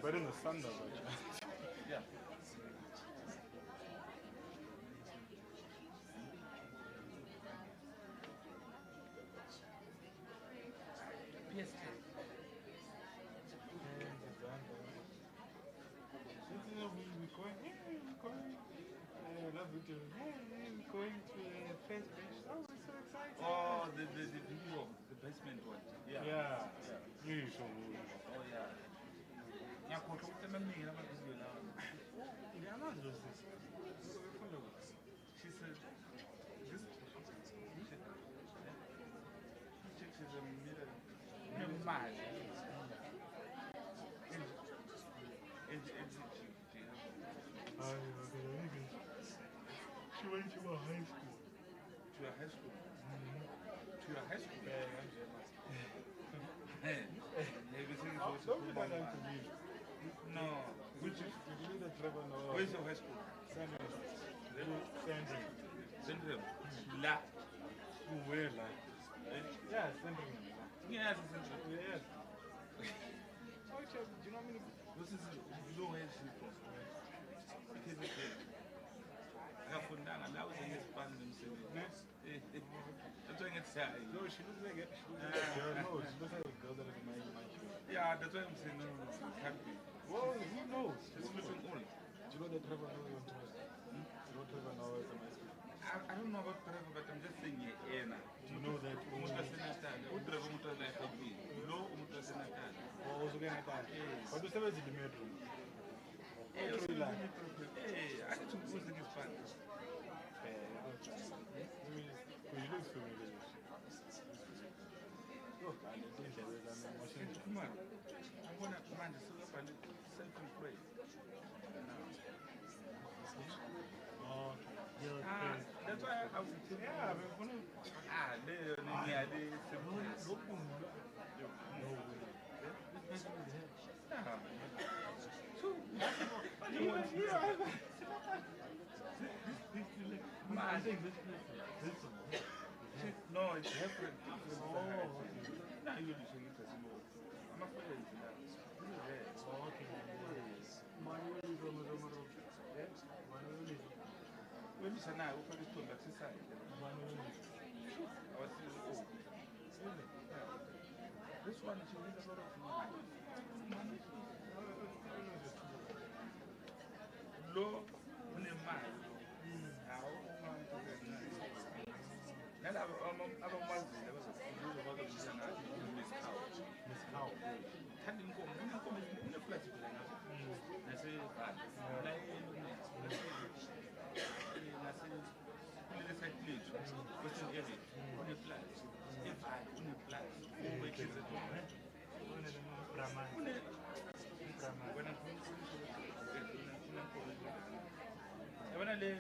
But in the sun, though. Yeah. Yes. We're going to a face bench. Oh, we're so excited. Oh, the video, the basement one. Yeah. Yeah. Yeah. Oh, yeah. Yeah, for the memory, I'm not video now. Yeah, I'm not just this. She said, this chick is a mirror. Mad. She went to a high school. To a high school? To a high school? Don't be to me. No. Which is? Where's your high school? Sandring. Sandring? La. Where, la? Yeah, Sandring. Yes, Sandring. Yes. Oh, do you know how many? This is low hedge. Ngafundanga la uzengespanda emsebenzini. That's why it's shy. No, she looks like it. No, she looks like a girl that is my age. Yeah, that's why I'm saying no, can't be. Well, who knows? She's looking old. Do you know that Trevor knows on Twitter? You know Trevor knows on my school? I don't know about Trevor, but I'm just saying yeah. Do you know that? Trevor Lo Mutasenatale. Oh, was again at that. But you still in the bedroom. Hey, I need to go to this fun. You look familiar. Look, I didn't tell you that I'm watching. Come on. I'm going to command the self-employed. Oh, that's why I was saying, yeah, I'm going to. No, it's different. Now you're using it as more. I'm afraid of that. When you say now, open this to the side. This one is a lot of money. Low on the mind. How then I was there was a few of other people and Miss Cow. Miss Cow. Telling go, I'm in the place. I say, Western area, on the place. If I on the place, which is a when I lay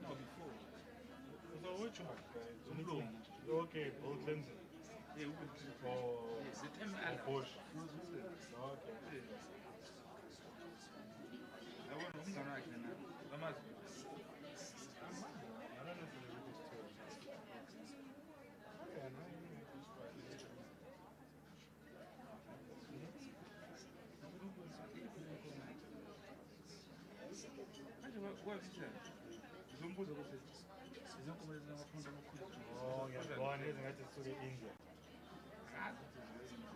no, before. So which one? Okay, Bill Clinton. Yeah, the time Bush. Okay. I want to know right now. I don't know if it's true. Zumbuzo ukuthi izinkomo ezinamaphunga amakhulu. Oh, ngiyabona ezingathi zisuke e-India.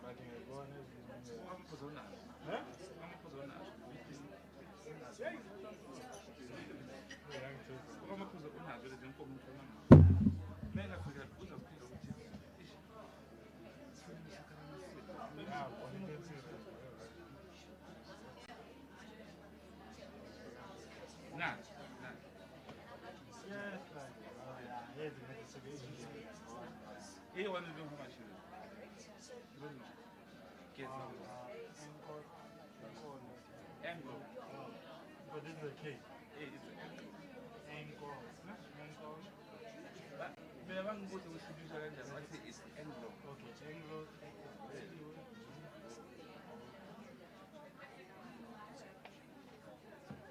But ngiyabona Amaphuzo onazo. Huh? Amaphuzo onazo. Ngiyangithusa. Amaphuzo onazo lezi nkomo mfana. Mena fika uzophila ukuthi Yeah, on intensive. nah. Yes, like, yeah, ezingathi zisuke e-India. Eh, one of them how much is it? You don't know. Get Anglo. But this is a K. Eh, it's Anglo. Angkor. Mina bangibuza ukuthi ibizwa kanjani, bathi it's Anglo. Okay, Anglo.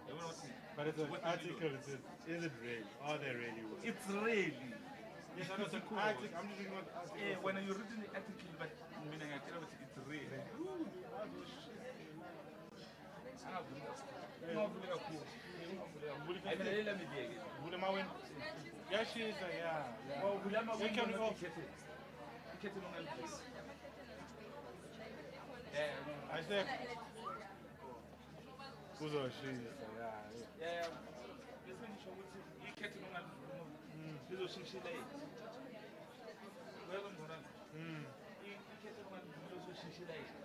Yabona ukuthi But it's an what article that says, is it real? Are they really? it's really. Yes, I know it's an Cool. article. I'm just thinking what the article Eh, says. when you're reading the article, but mina ngiyatshela ukuthi it's real. Ungavule kakhulu. Hayi mina lela mibiyeke. Vula amawindi. Kuyashisa, yeah. Wavula amawindi Can we off? ikhethe nongalivuli. I said, kuzoshisa, yeah. Bese ngisho ukuthi ikhethe nongalivuli. Lizoshishila yini? Uyabona ngona? Ikhethe nongalivuli lizoshishila yini?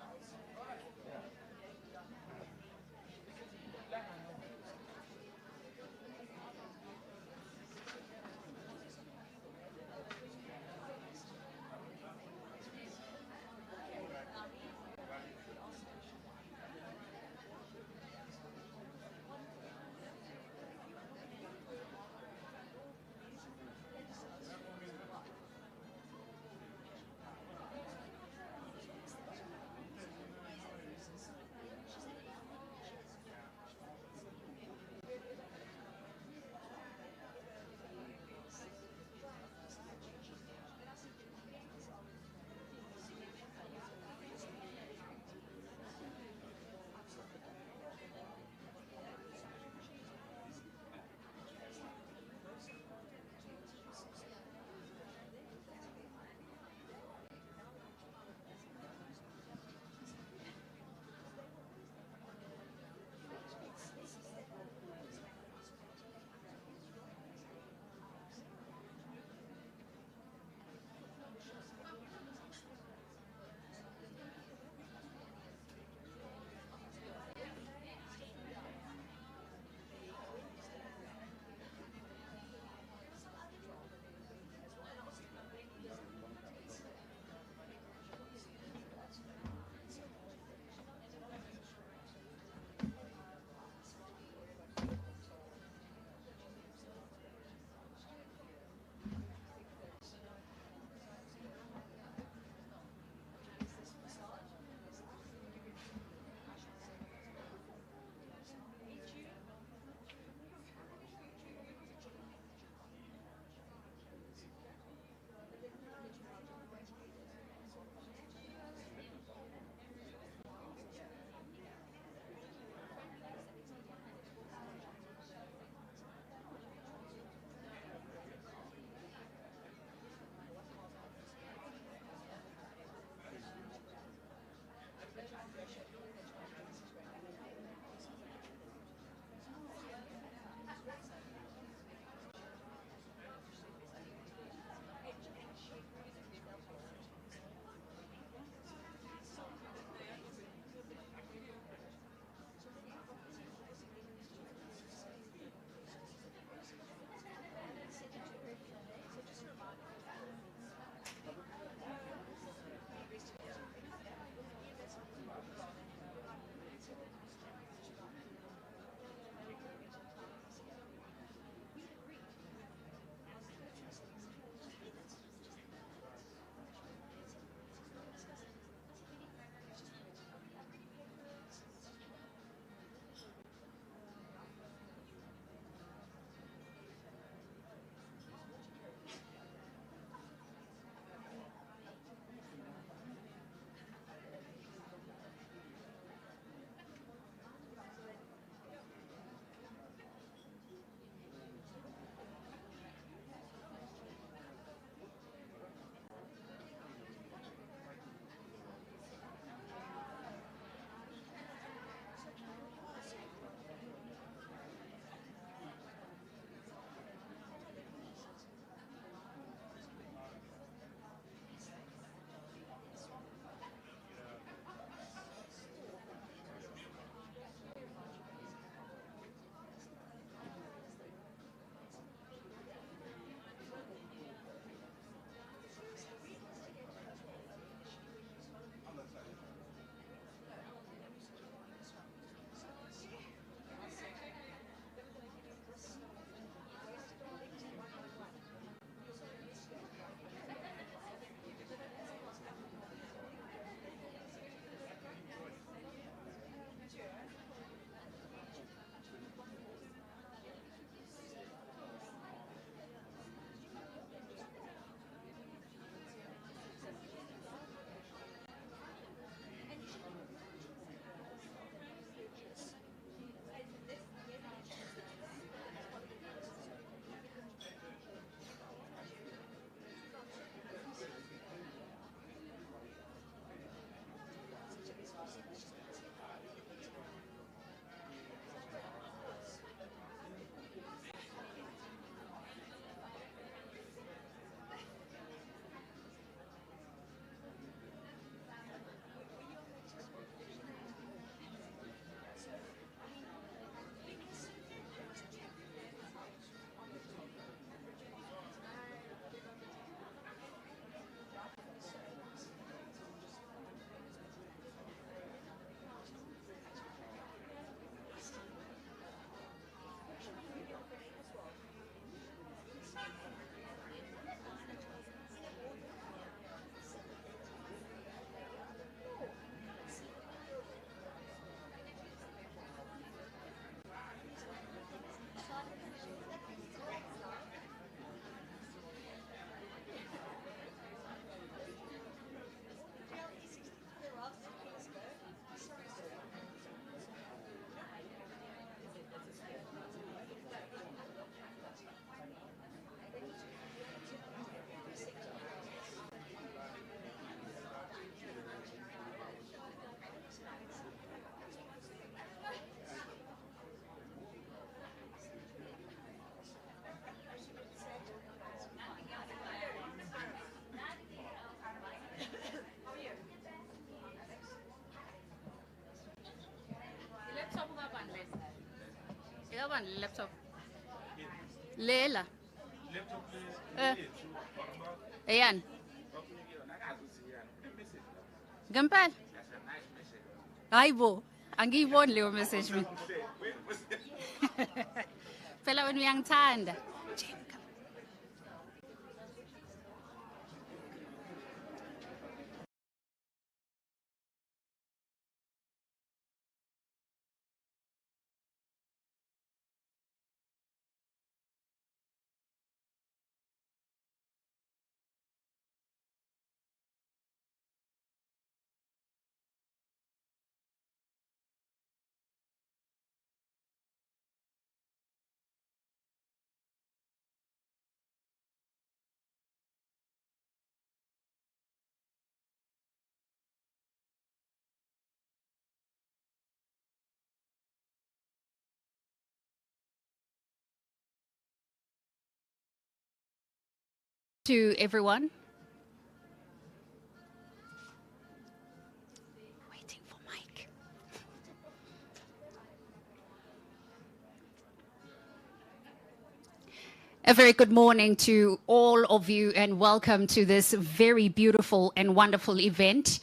on laptop. Lela. Laptop yethu bakubona Ayan. bakunikile yona akazuziyana une-message lapho. Ngempela. That's a nice message. Hayibo. Angiyiboni leyo message mina. Phela wena uyangithanda. To everyone. Waiting for Mike. A very good morning to all of you and welcome to this very beautiful and wonderful event.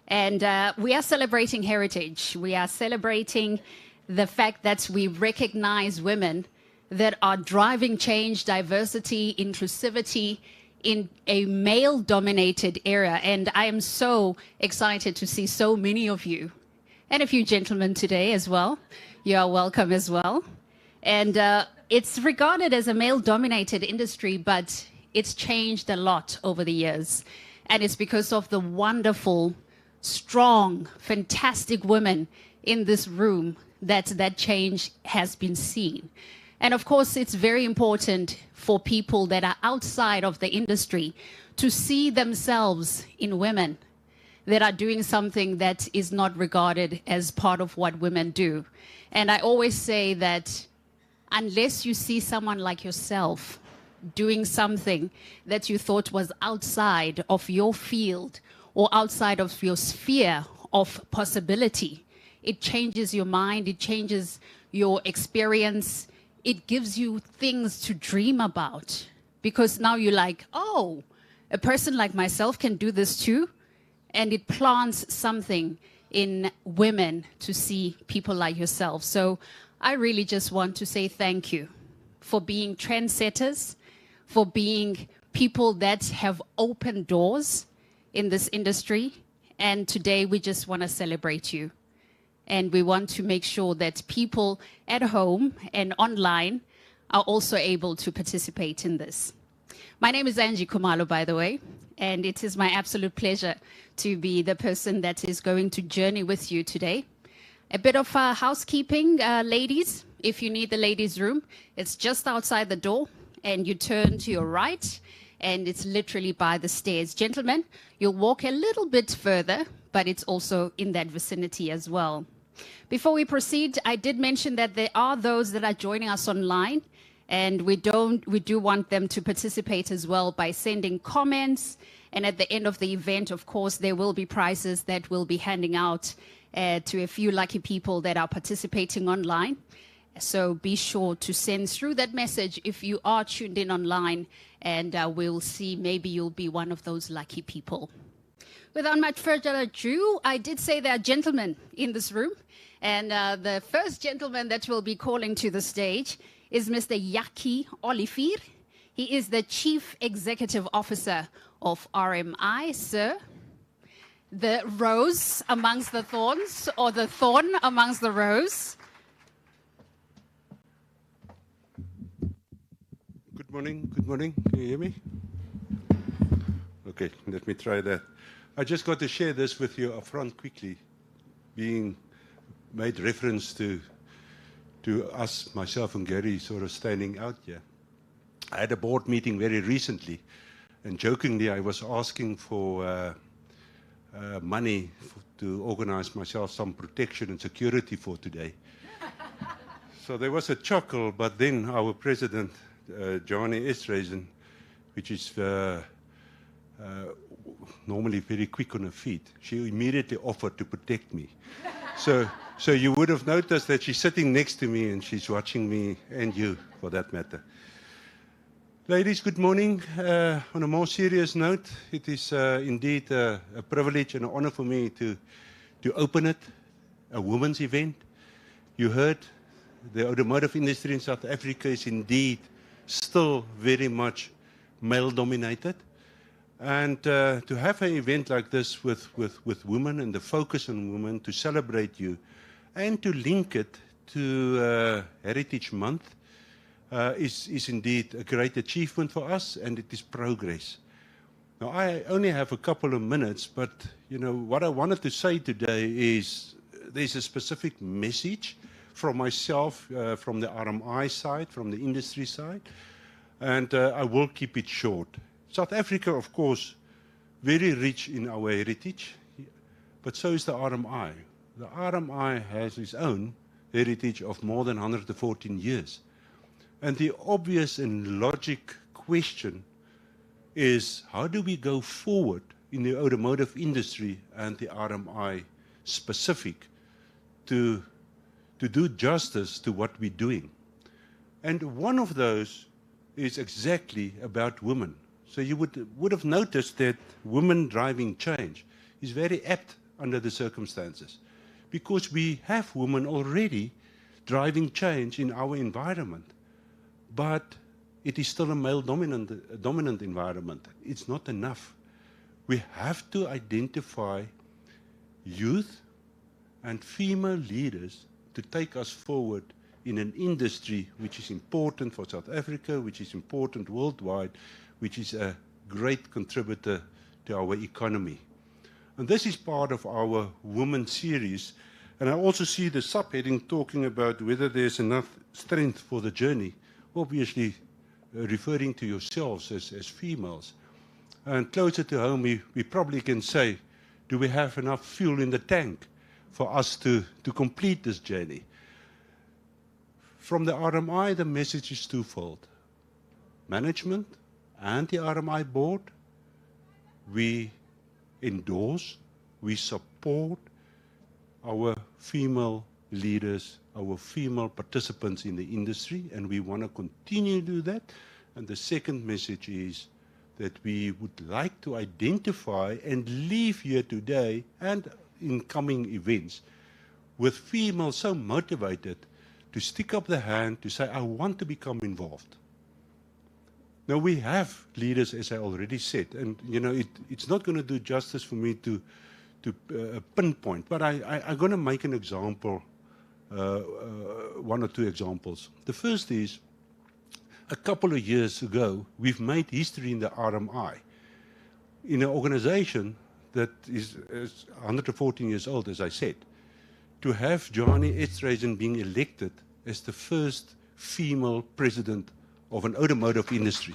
And we are celebrating heritage. We are celebrating the fact that we recognize women that are driving change, diversity, inclusivity, in a male-dominated era. And I am so excited to see so many of you and a few gentlemen today as well. You are welcome as well. And it's regarded as a male-dominated industry, but it's changed a lot over the years. And it's because of the wonderful, strong, fantastic women in this room that change has been seen. And of course, it's very important for people that are outside of the industry to see themselves in women that are doing something that is not regarded as part of what women do. And I always say that unless you see someone like yourself doing something that you thought was outside of your field or outside of your sphere of possibility, it changes your mind, it changes your experience. It gives you things to dream about because now you're like, oh, a person like myself can do this too. And it plants something in women to see people like yourself. So I really just want to say thank you for being trendsetters, for being people that have opened doors in this industry. And today we just want to celebrate you. And we want to make sure that people at home and online are also able to participate in this. My name is Angie Khumalo, by the way, and it is my absolute pleasure to be the person that is going to journey with you today. A bit of housekeeping, ladies. If you need the ladies' room, it's just outside the door, and you turn to your right, and it's literally by the stairs. Gentlemen, you'll walk a little bit further, but it's also in that vicinity as well. Before we proceed, I did mention that there are those that are joining us online, and we do want them to participate as well by sending comments. And at the end of the event, of course, there will be prizes that we'll be handing out to a few lucky people that are participating online. So be sure to send through that message if you are tuned in online, and we'll see, maybe you'll be one of those lucky people. Without much further ado, I did say there are gentlemen in this room. And the first gentleman that we'll be calling to the stage is Mr. Yaki Olivier. He is the Chief Executive Officer of RMI, sir. The rose amongst the thorns, or the thorn amongst the rose. Good morning, good morning. Can you hear me? Okay, let me try that. I just got to share this with you up front quickly, being made reference to us, myself and Gary, sort of standing out here. I had a board meeting very recently, and jokingly I was asking for money to organize myself some protection and security for today. So there was a chuckle, but then our president, Johnny Estreisen, which is normally very quick on her feet, she immediately offered to protect me. So you would have noticed that she's sitting next to me and she's watching me, and you, for that matter. Ladies, good morning. On a more serious note, it is indeed a privilege and an honor for me to open it, a women's event. You heard the automotive industry in South Africa is indeed still very much male-dominated. And to have an event like this with women and the focus on women, to celebrate you and to link it to Heritage Month is indeed a great achievement for us, and it is progress. Now, I only have a couple of minutes, but you know what I wanted to say today is there's a specific message from myself, from the RMI side, from the industry side, and I will keep it short. South Africa, of course, very rich in our heritage, but so is the RMI. The RMI has its own heritage of more than 114 years. And the obvious and logic question is, how do we go forward in the automotive industry and the RMI specific to do justice to what we're doing? And one of those is exactly about women. So you would have noticed that women driving change is very apt under the circumstances, because we have women already driving change in our environment, but it is still a male-dominant environment. It's not enough. We have to identify youth and female leaders to take us forward in an industry which is important for South Africa, which is important worldwide, which is a great contributor to our economy. And this is part of our Women series. And I also see the subheading talking about whether there's enough strength for the journey, obviously referring to yourselves as females. And closer to home, we probably can say, do we have enough fuel in the tank for us to complete this journey? From the RMI, the message is twofold. Management and the RMI board, we endorse, we support our female leaders, our female participants in the industry, and we want to continue to do that. And the second message is that we would like to identify and leave here today and in coming events with females so motivated to stick up the hand, to say, I want to become involved. Now, we have leaders, as I already said, and you know, it's not going to do justice for me to pinpoint, but I'm going to make an example, one or two examples. The first is, a couple of years ago, we've made history in the RMI, in an organization that is 114 years old, as I said, to have Johnny Esterhuizen being elected as the first female president of an automotive industry.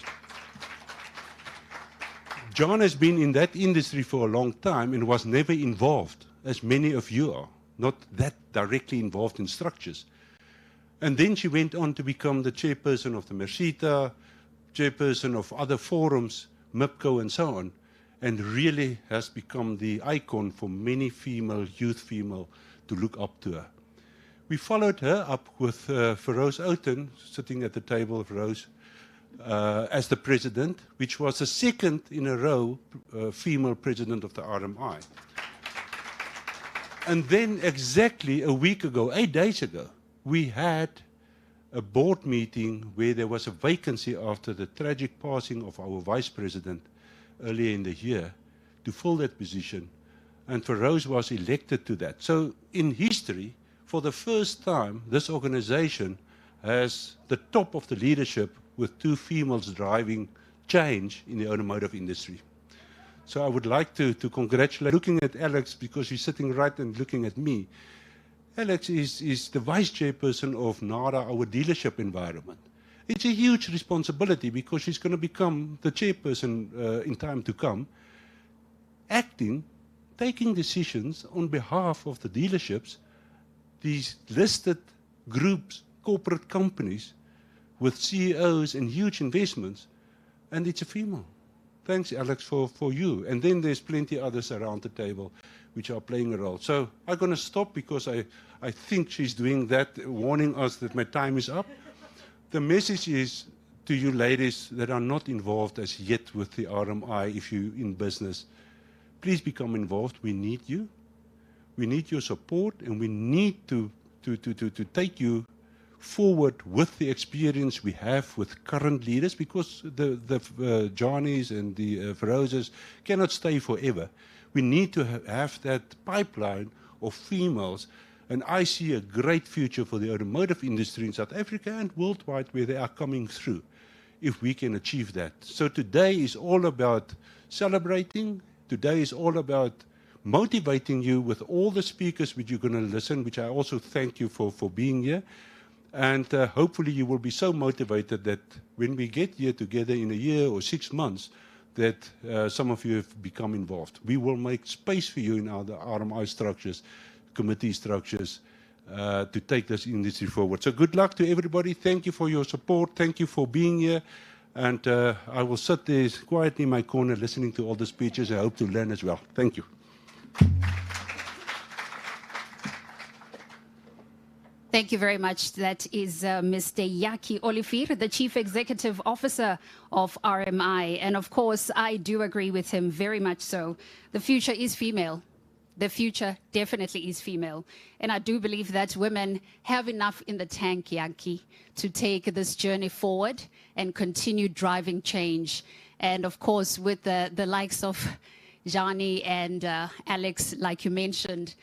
John has been in that industry for a long time and was never involved, as many of you are, not that directly involved in structures. And then she went on to become the chairperson of the Mercita, chairperson of other forums, MIPCO and so on, and really has become the icon for many youth female to look up to her. We followed her up with Feroz Outen, sitting at the table of Rose, as the president, which was the second in a row female president of the RMI. And then exactly a week ago, 8 days ago, we had a board meeting where there was a vacancy after the tragic passing of our vice president earlier in the year to fill that position, and Feroz was elected to that. So in history, for the first time, this organization has the top of the leadership with 2 females driving change in the automotive industry. So I would like to congratulate, looking at Alex, because she's sitting right and looking at me. Alex is the vice chairperson of NADA, our dealership environment. It's a huge responsibility because she's going to become the chairperson in time to come, acting, taking decisions on behalf of the dealerships, these listed groups, corporate companies with CEOs and huge investments, and it's a female. Thanks, Alex, for you. And then there's plenty others around the table which are playing a role. So I'm going to stop because I think she's doing that, warning us that my time is up. The message is to you ladies that are not involved as yet with the RMI, if you're in business, please become involved. We need you. We need your support, and we need to take you forward with the experience we have with current leaders, because the Johnnies and the Ferozes cannot stay forever. We need to have that pipeline of females, and I see a great future for the automotive industry in South Africa and worldwide where they are coming through, if we can achieve that. So today is all about celebrating. Today is all about motivating you with all the speakers which you're going to listen, which I also thank you for being here. And hopefully you will be so motivated that when we get here together in a year or 6 months, that some of you have become involved. We will make space for you in our RMI structures, committee structures, to take this industry forward. So good luck to everybody. Thank you for your support. Thank you for being here. And I will sit there quietly in my corner listening to all the speeches. I hope to learn as well. Thank you. Thank you very much. That is Mr. Yaki Olivier, the Chief Executive Officer of RMI. And of course, I do agree with him very much so. The future is female. The future definitely is female. And I do believe that women have enough in the tank, Yaki, to take this journey forward and continue driving change. And of course, with the likes of Johnny and Alex, like you mentioned,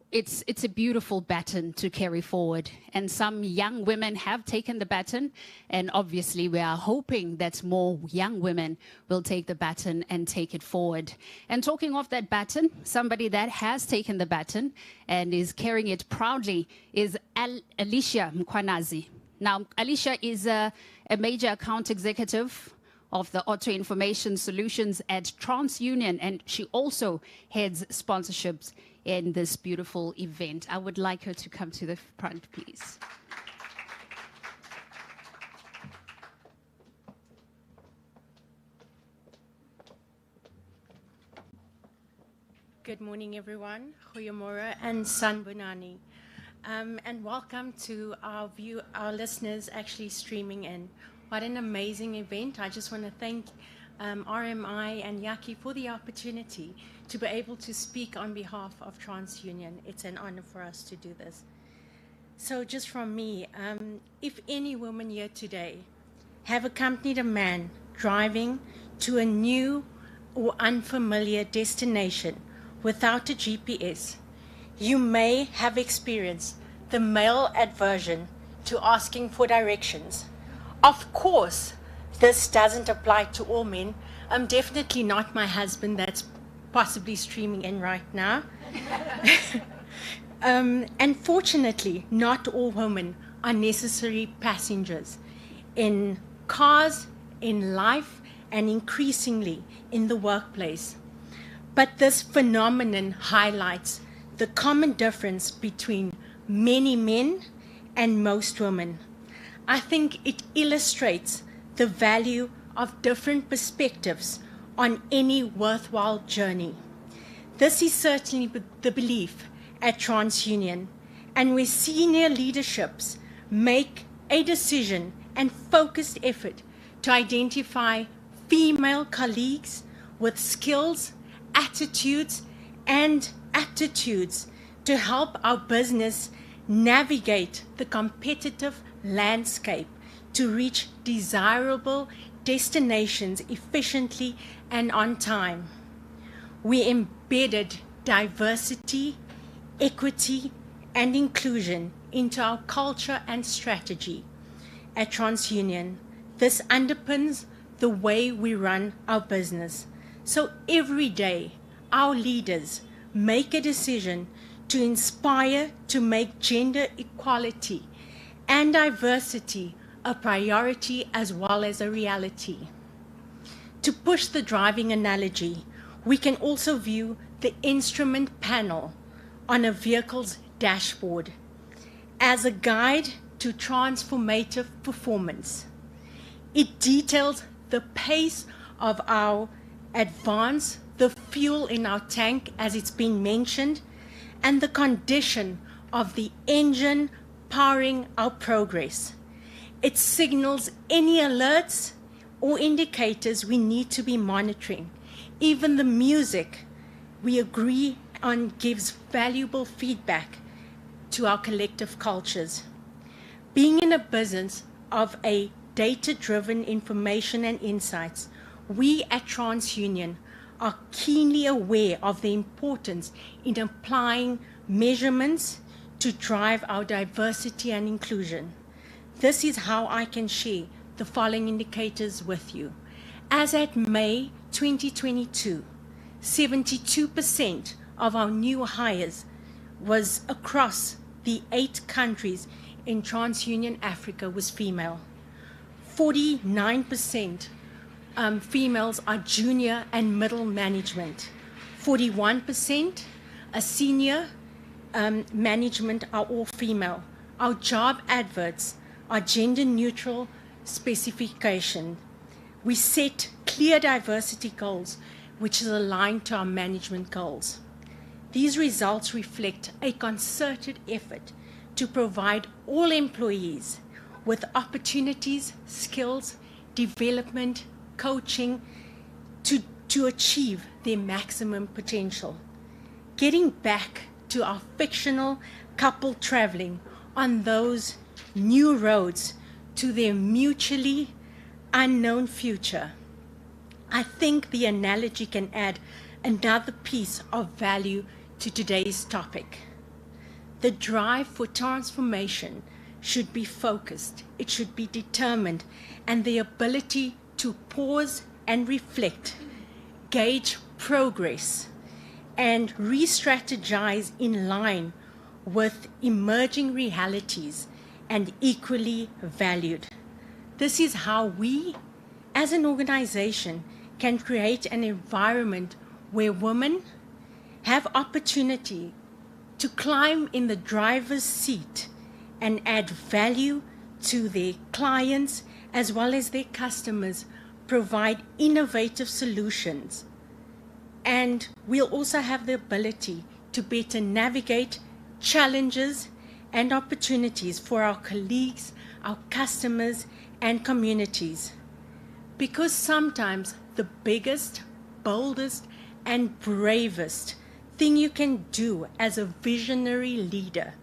it's a beautiful baton to carry forward. And some young women have taken the baton. And obviously, we are hoping that more young women will take the baton and take it forward. And talking of that baton, somebody that has taken the baton and is carrying it proudly is Alicia Mkwanazi. Now, Alicia is a major account executive of the Auto Information Solutions at TransUnion, and she also heads sponsorships in this beautiful event. I would like her to come to the front, please. Good morning, everyone. Goeiemorgen and Sanbonani. And welcome to our listeners actually streaming in. What an amazing event. I just want to thank RMI and Yaki for the opportunity to be able to speak on behalf of TransUnion. It's an honor for us to do this. So just from me, if any woman here today have accompanied a man driving to a new or unfamiliar destination without a GPS, you may have experienced the male aversion to asking for directions. Of course, this doesn't apply to all men. Definitely not my husband that's possibly streaming in right now. And fortunately, not all women are necessary passengers in cars, in life, and increasingly in the workplace. But this phenomenon highlights the common difference between many men and most women. I think it illustrates the value of different perspectives on any worthwhile journey. This is certainly the belief at TransUnion, and where senior leaderships make a decision and focused effort to identify female colleagues with skills, attitudes, and aptitudes to help our business navigate the competitive landscape to reach desirable destinations efficiently and on time. We embedded diversity, equity, and inclusion into our culture and strategy. At TransUnion, this underpins the way we run our business. So every day, our leaders make a decision to inspire to make gender equality and diversity a priority as well as a reality. To push the driving analogy, we can also view the instrument panel on a vehicle's dashboard as a guide to transformative performance. It details the pace of our advance the fuel in our tank, as it's been mentioned, and the condition of the engine powering our progress. It signals any alerts or indicators we need to be monitoring. Even the music we agree on gives valuable feedback to our collective cultures. Being in a business of a data-driven information and insights, we at TransUnion are keenly aware of the importance in applying measurements to drive our diversity and inclusion. This is how I can share the following indicators with you. As at May 2022, 72% of our new hires was across the 8 countries in TransUnion Africa was female. 49% females are junior and middle management. 41% senior management are all female. Our job adverts are gender neutral specification. We set clear diversity goals, which is aligned to our management goals. These results reflect a concerted effort to provide all employees with opportunities, skills, development, coaching to achieve their maximum potential. Getting back to our fictional couple traveling on those new roads to their mutually unknown future, I think the analogy can add another piece of value to today's topic. The drive for transformation should be focused, it should be determined, and the ability to pause and reflect, gauge progress, and re-strategize in line with emerging realities and equally valued. This is how we, as an organization, can create an environment where women have opportunity to climb in the driver's seat and add value to their clients as well as their customers, provide innovative solutions. And we'll also have the ability to better navigate challenges and opportunities for our colleagues, our customers, and communities. Because sometimes the biggest, boldest, and bravest thing you can do as a visionary leader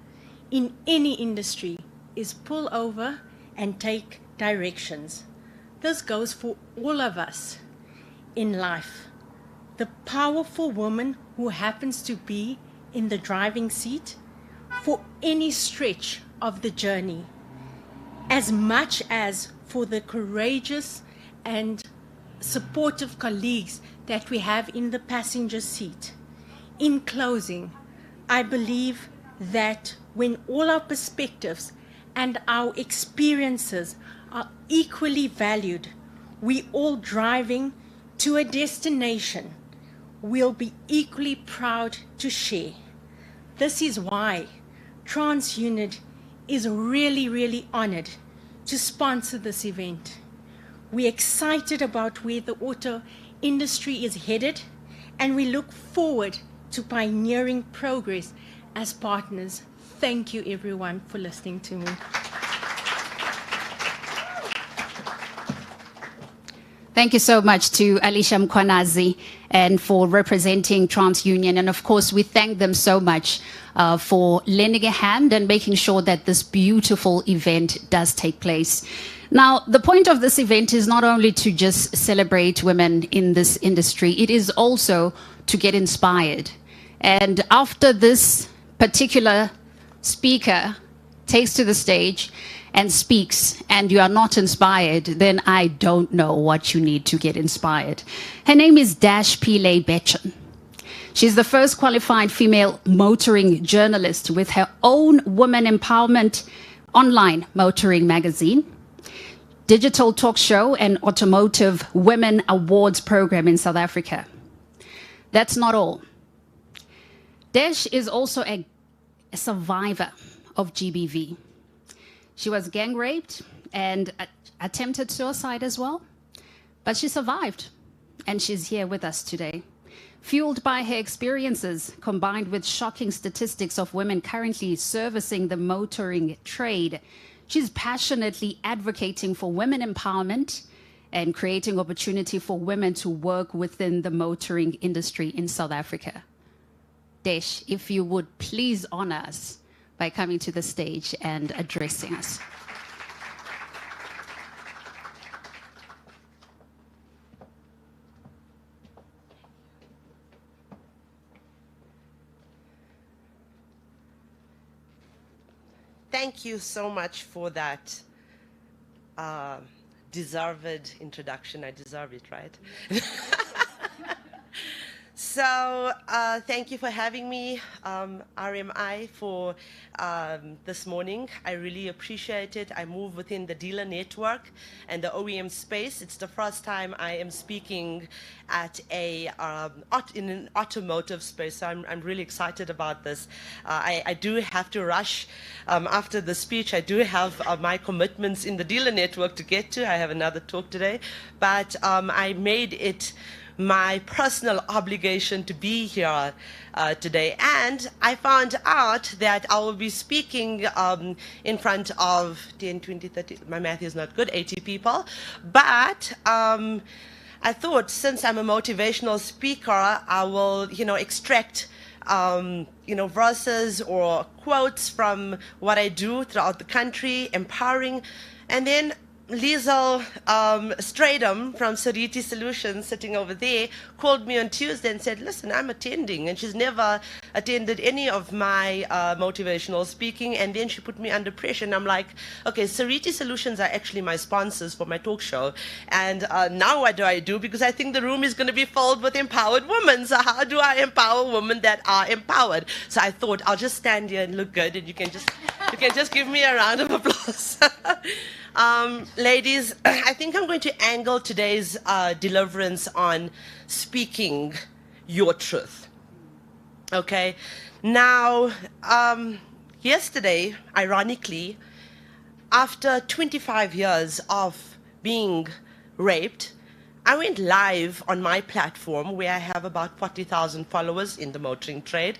in any industry is pull over and take directions. This goes for all of us in life. The powerful woman who happens to be in the driving seat for any stretch of the journey, as much as for the courageous and supportive colleagues that we have in the passenger seat. In closing, I believe that when all our perspectives and our experiences are equally valued, we all driving to a destination we'll be equally proud to share. This is why TransUnion is really, really honored to sponsor this event. We're excited about where the auto industry is headed, and we look forward to pioneering progress as partners. Thank you, everyone, for listening to me. Thank you so much to Alicia Mkwanazi and for representing TransUnion. And of course, we thank them so much for lending a hand and making sure that this beautiful event does take place. Now, the point of this event is not only to just celebrate women in this industry, it is also to get inspired. And after this particular speaker takes to the stage and speaks, and you are not inspired, then I don't know what you need to get inspired. Her name is Dash Pillay Bechan. She's the first qualified female motoring journalist with her own women empowerment online motoring magazine, digital talk show, and automotive women awards program in South Africa. That's not all. Dash is also a survivor of GBV. She was gang raped and attempted suicide as well, but she survived, and she's here with us today. Fueled by her experiences, combined with shocking statistics of women currently servicing the motoring trade, she's passionately advocating for women empowerment and creating opportunity for women to work within the motoring industry in South Africa. Desh, if you would please honor us by coming to the stage and addressing us. Thank you so much for that deserved introduction. I deserve it, right? So thank you for having me, RMI, for this morning. I really appreciate it. I move within the dealer network and the OEM space. It's the first time I am speaking at in an automotive space, so I'm really excited about this. I do have to rush after the speech. I do have my commitments in the dealer network to get to. I have another talk today, but I made it my personal obligation to be here today. And I found out that I will be speaking in front of 10, 20, 30, my math is not good, 80 people. But I thought, since I'm a motivational speaker, I will, extract verses or quotes from what I do throughout the country, empowering. And then Liesl Stradum from Seriti Solutions, sitting over there, called me on Tuesday and said, listen, I'm attending. And she's never attended any of my motivational speaking. And then she put me under pressure. And I'm like, okay, Seriti Solutions are actually my sponsors for my talk show. And now what do I do? Because I think the room is going to be filled with empowered women. So how do I empower women that are empowered? So I thought I'll just stand here and look good, and you can just give me a round of applause. Ladies, I think I'm going to angle today's deliverance on speaking your truth. Okay? Now, yesterday, ironically, after 25 years of being raped, I went live on my platform where I have about 40,000 followers in the motoring trade.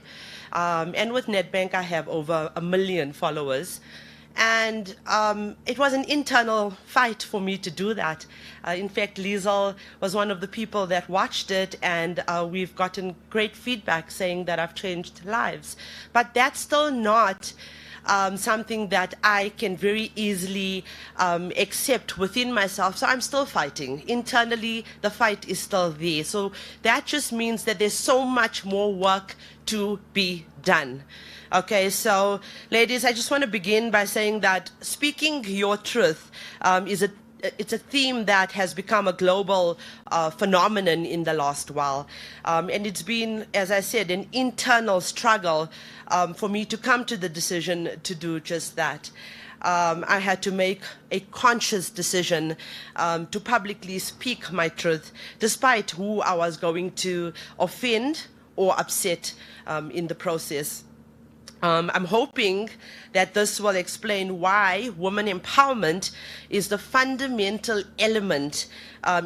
And with Nedbank, I have over 1 million followers. And it was an internal fight for me to do that. In fact, Liesl was one of the people that watched it, and we've gotten great feedback saying that I've changed lives. But that's still not something that I can very easily accept within myself. So I'm still fighting. Internally, the fight is still there. So that just means that there's so much more work to be done. Okay, so ladies, I just want to begin by saying that speaking your truth it's a theme that has become a global phenomenon in the last while. And it's been, as I said, an internal struggle for me to come to the decision to do just that. I had to make a conscious decision to publicly speak my truth, despite who I was going to offend or upset in the process. I'm hoping that this will explain why women empowerment is the fundamental element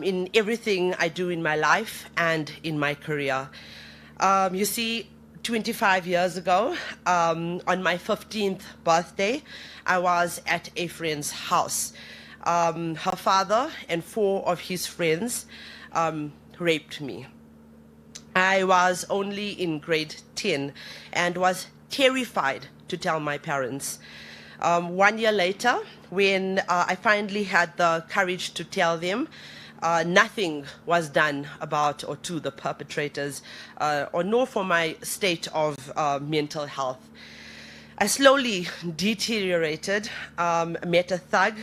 in everything I do in my life and in my career. You see, 25 years ago, on my 15th birthday, I was at a friend's house. Her father and 4 of his friends raped me. I was only in grade 10 and was terrified to tell my parents. 1 year later, when I finally had the courage to tell them, nothing was done about or to the perpetrators, or nor for my state of mental health. I slowly deteriorated, met a thug,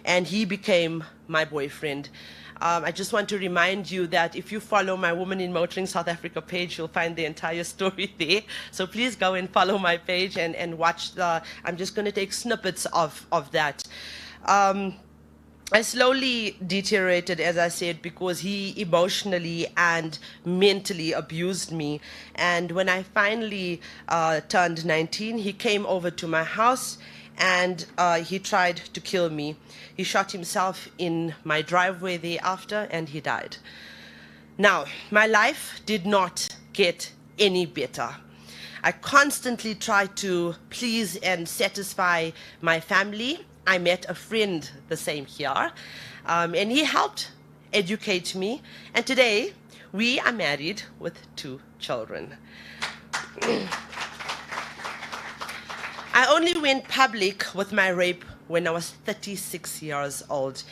and he became my boyfriend. I just want to remind you that if you follow my Women in Motoring South Africa page, you'll find the entire story there. So please go and follow my page and watch I'm just going to take snippets of that. I slowly deteriorated, as I said, because he emotionally and mentally abused me. And when I finally turned 19, he came over to my house and he tried to kill me. He shot himself in my driveway thereafter, and he died. Now, my life did not get any better. I constantly try to please and satisfy my family. I met a friend the same year, and he helped educate me. And today, we are married with 2 children. I only went public with my rape when I was 36 years old.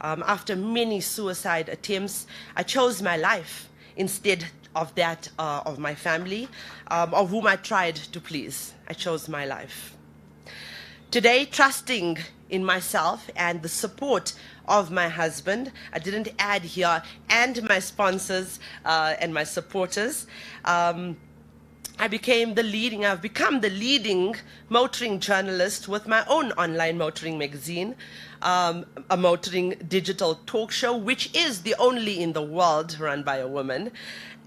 After many suicide attempts, I chose my life instead of that of my family, of whom I tried to please. I chose my life. Today, trusting in myself and the support of my husband, I didn't add here, and my sponsors and my supporters, I've become the leading motoring journalist with my own online motoring magazine, a motoring digital talk show, which is the only in the world run by a woman.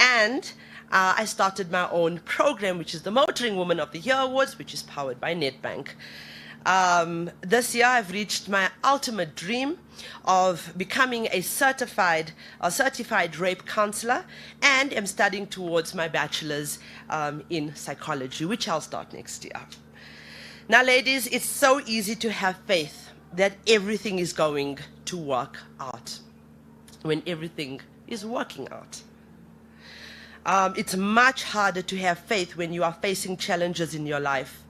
And I started my own program, which is the Motoring Woman of the Year Awards, which is powered by Nedbank. This year, I've reached my ultimate dream of becoming a certified rape counselor, and am studying towards my bachelor's in psychology, which I'll start next year. Now, ladies, it's so easy to have faith that everything is going to work out when everything is working out. It's much harder to have faith when you are facing challenges in your life,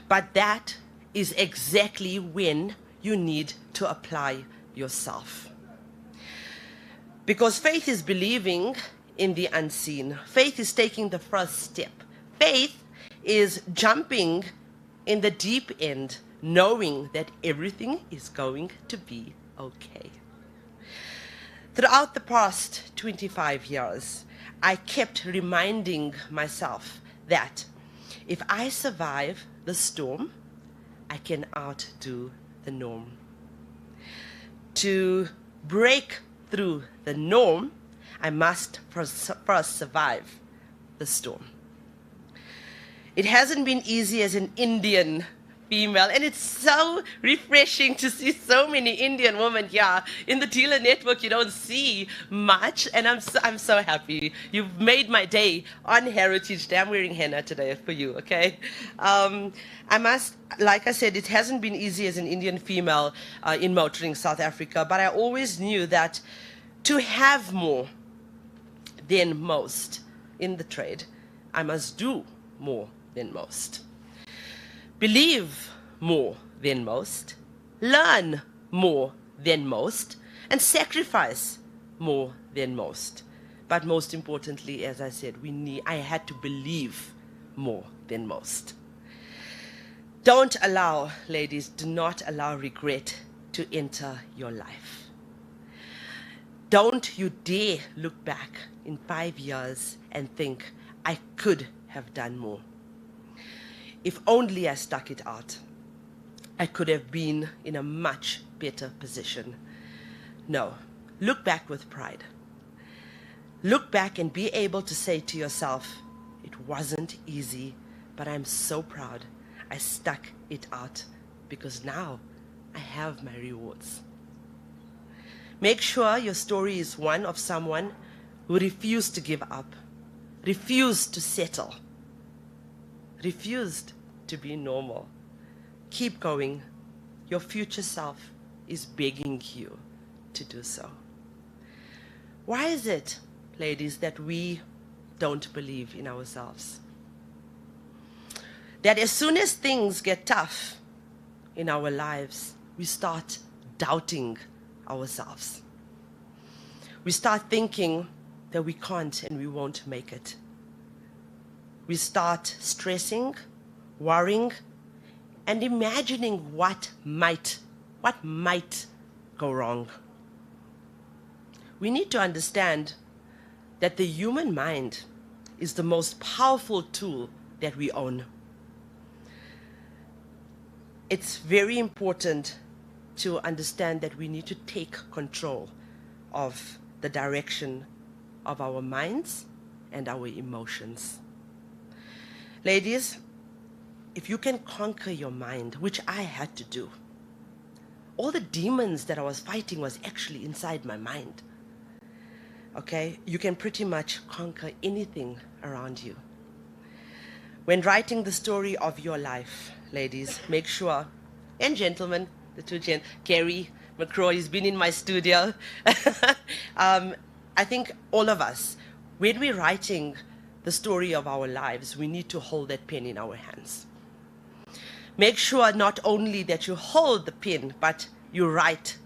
but that is exactly when you need to apply yourself. Because faith is believing in the unseen. Faith is taking the first step. Faith is jumping in the deep end, knowing that everything is going to be okay. Throughout the past 25 years, I kept reminding myself that if I survive the storm, I can outdo the norm. To break through the norm, I must first survive the storm. It hasn't been easy as an Indian female, and it's so refreshing to see so many Indian women here. In the dealer network, you don't see much, and I'm so happy. You've made my day on Heritage Day. I'm wearing henna today for you, okay? Like I said, it hasn't been easy as an Indian female in motoring South Africa, but I always knew that to have more than most in the trade, I must do more than most. Believe more than most, learn more than most, and sacrifice more than most. But most importantly, as I said, I had to believe more than most. Don't allow, ladies, do not allow regret to enter your life. Don't you dare look back in 5 years and think, I could have done more. If only I stuck it out, I could have been in a much better position. No, look back with pride. Look back and be able to say to yourself, it wasn't easy, but I'm so proud I stuck it out because now I have my rewards. Make sure your story is one of someone who refused to give up, refused to settle, refused to be normal. Keep going. Your future self is begging you to do so. Why is it, ladies, that we don't believe in ourselves? That as soon as things get tough in our lives, we start doubting ourselves. We start thinking that we can't and we won't make it. We start stressing, worrying, and imagining what might go wrong. We need to understand that the human mind is the most powerful tool that we own. It's very important to understand that we need to take control of the direction of our minds and our emotions. Ladies, if you can conquer your mind, which I had to do, all the demons that I was fighting was actually inside my mind. okay, you can pretty much conquer anything around you. When writing the story of your life, ladies, make sure, and gentlemen, the two Gary McCrory has been in my studio. I think all of us, when we're writing the story of our lives, we need to hold that pen in our hands. Make sure not only that you hold the pen, but you write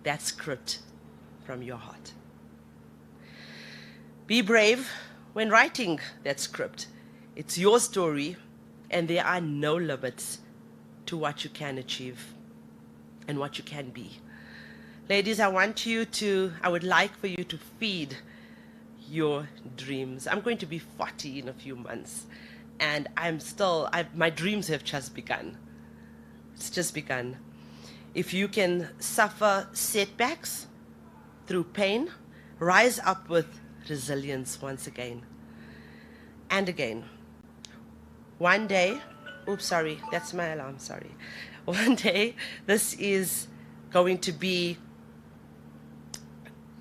that script from your heart. Be brave when writing that script. It's your story, and there are no limits to what you can achieve and what you can be. Ladies, I would like for you to feed your dreams. I'm going to be 40 in a few months, and my dreams have just begun. It's just begun. If you can suffer setbacks through pain, rise up with resilience once again and again. One day, oops, sorry, that's my alarm, sorry. One day, this is going to be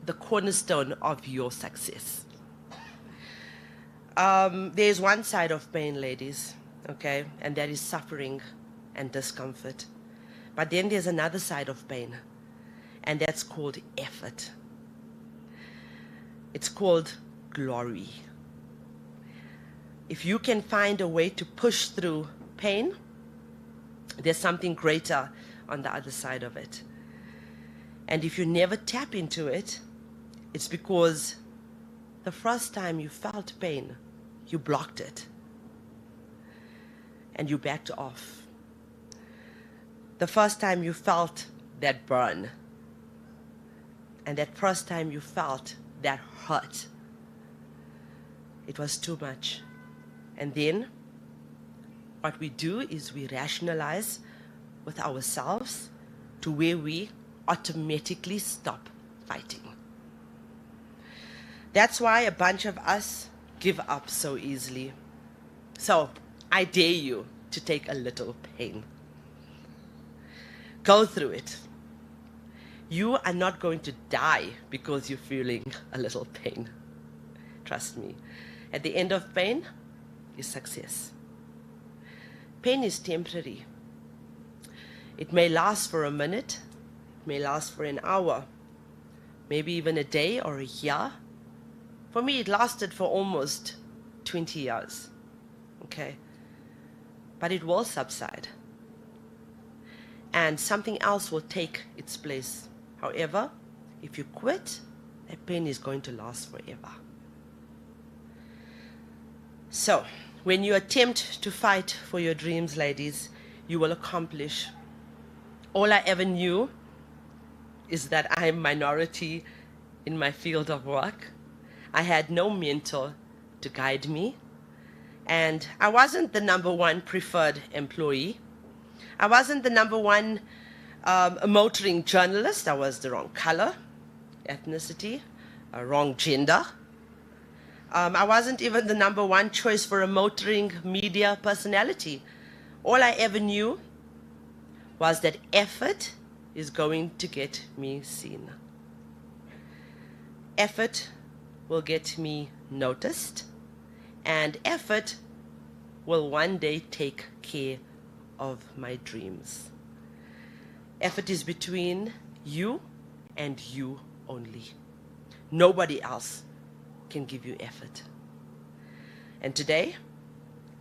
the cornerstone of your success. There's one side of pain, ladies, okay, and that is suffering and discomfort. But then there's another side of pain, and that's called effort. It's called glory. If you can find a way to push through pain, there's something greater on the other side of it. And if you never tap into it, it's because the first time you felt pain, you blocked it and you backed off. The first time you felt that burn, and that first time you felt that hurt, it was too much. And then what we do is we rationalize with ourselves to where we automatically stop fighting. That's why a bunch of us give up so easily. So I dare you to take a little pain. Go through it. You are not going to die because you're feeling a little pain. Trust me. At the end of pain is success. Pain is temporary. It may last for a minute, it may last for an hour, maybe even a day or a year. For me, it lasted for almost 20 years, okay? But it will subside, and something else will take its place. However, if you quit, that pain is going to last forever. So, when you attempt to fight for your dreams, ladies, you will accomplish. All I ever knew is that I'm minority in my field of work. I had no mentor to guide me, and I wasn't the #1 preferred employee. I wasn't the #1 motoring journalist. I was the wrong color, ethnicity, wrong gender. I wasn't even the #1 choice for a motoring media personality. All I ever knew was that effort is going to get me seen. Effort will get me noticed, and effort will one day take care of my dreams. Effort is between you and you only. Nobody else can give you effort. And today,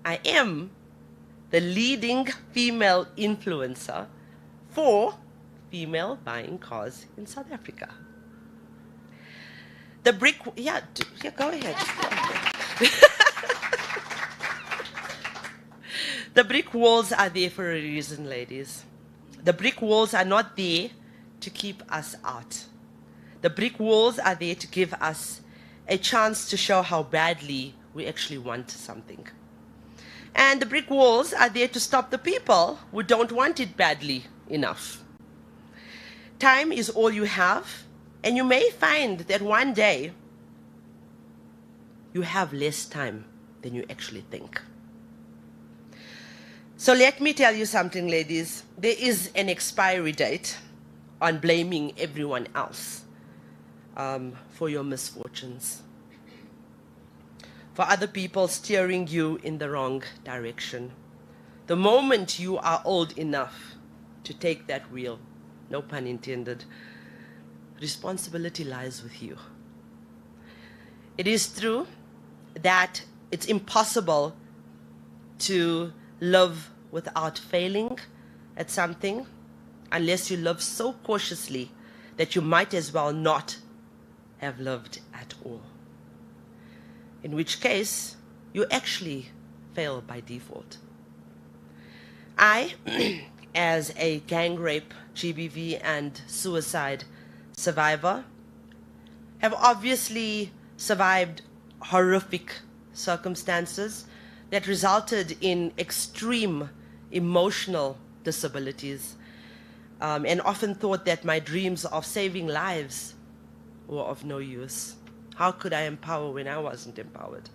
I am the leading female influencer for female buying cars in South Africa. The brick, yeah, go ahead. The brick walls are there for a reason, ladies. The brick walls are not there to keep us out. The brick walls are there to give us a chance to show how badly we actually want something. And the brick walls are there to stop the people who don't want it badly enough. Time is all you have, and you may find that one day you have less time than you actually think. So let me tell you something, ladies. There is an expiry date on blaming everyone else for your misfortunes, for other people steering you in the wrong direction. The moment you are old enough to take that wheel, no pun intended, responsibility lies with you. It is true that it's impossible to live without failing at something unless you live so cautiously that you might as well not have lived at all. In which case, you actually fail by default. I, as a gang rape, GBV, and suicide survivor, have obviously survived horrific circumstances that resulted in extreme emotional disabilities, and often thought that my dreams of saving lives were of no use. How could I empower when I wasn't empowered?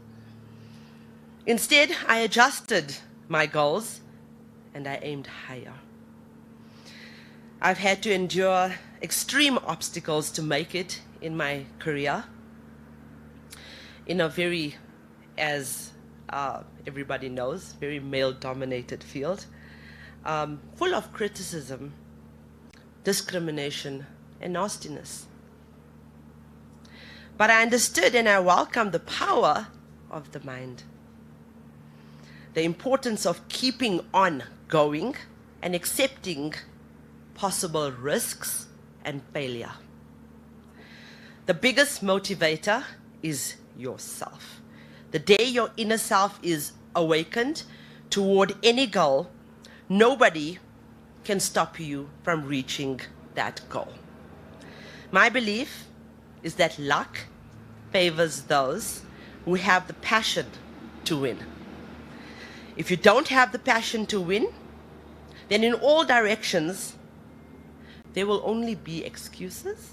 Instead, I adjusted my goals and I aimed higher. I've had to endure extreme obstacles to make it in my career in a very, as everybody knows, very male-dominated field, full of criticism, discrimination, and nastiness. But I understood and I welcomed the power of the mind, the importance of keeping on going and accepting possible risks and failure. The biggest motivator is yourself. The day your inner self is awakened toward any goal, nobody can stop you from reaching that goal. My belief is that luck favors those who have the passion to win. If you don't have the passion to win, then in all directions, there will only be excuses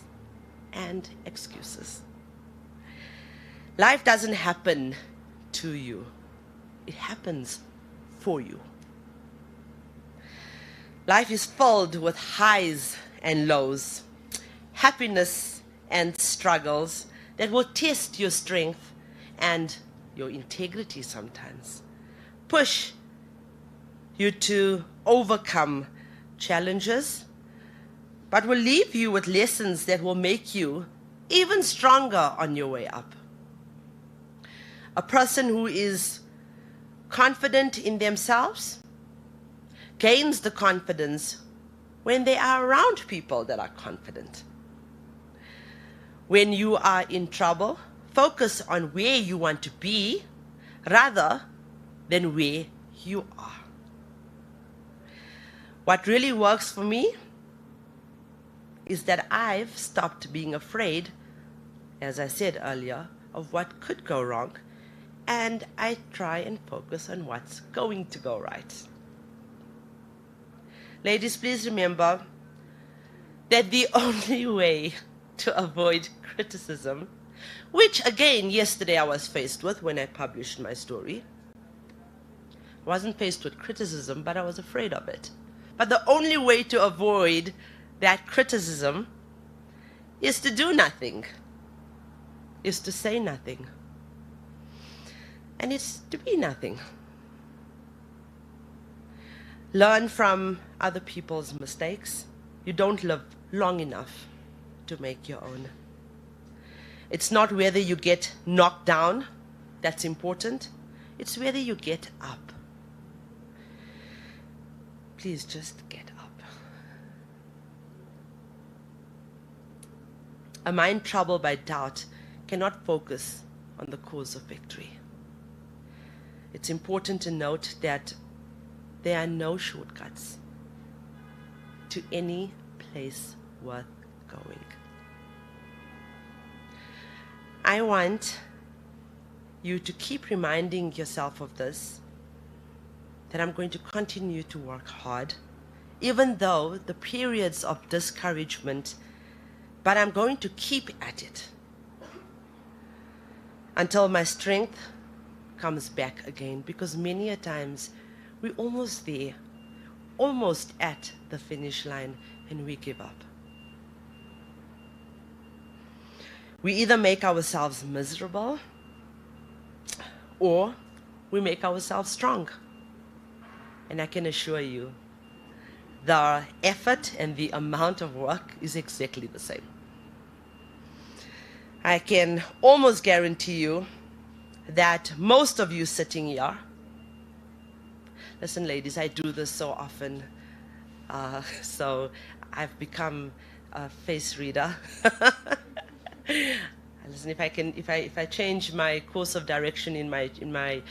and excuses. Life doesn't happen to you. It happens for you. Life is filled with highs and lows, happiness and struggles that will test your strength and your integrity sometimes, push you to overcome challenges, but will leave you with lessons that will make you even stronger on your way up. A person who is confident in themselves gains the confidence when they are around people that are confident. When you are in trouble, focus on where you want to be rather than where you are. What really works for me is that I've stopped being afraid, as I said earlier, of what could go wrong, and I try and focus on what's going to go right. Ladies, please remember that the only way to avoid criticism, which again yesterday I was faced with when I published my story. I wasn't faced with criticism, but I was afraid of it. But the only way to avoid that criticism is to do nothing, is to say nothing, and it's to be nothing. Learn from other people's mistakes. You don't live long enough to make your own. It's not whether you get knocked down that's important. It's whether you get up. Please just get up. A mind troubled by doubt cannot focus on the cause of victory. It's important to note that there are no shortcuts to any place worth going. I want you to keep reminding yourself of this, that I'm going to continue to work hard, even though the periods of discouragement, but I'm going to keep at it until my strength comes back again, because many a times we're almost there, almost at the finish line, and we give up. We either make ourselves miserable or we make ourselves strong. And I can assure you, the effort and the amount of work is exactly the same. I can almost guarantee you that most of you sitting here, listen ladies, I do this so often, so I've become a face reader. Listen, if I change my course of direction in my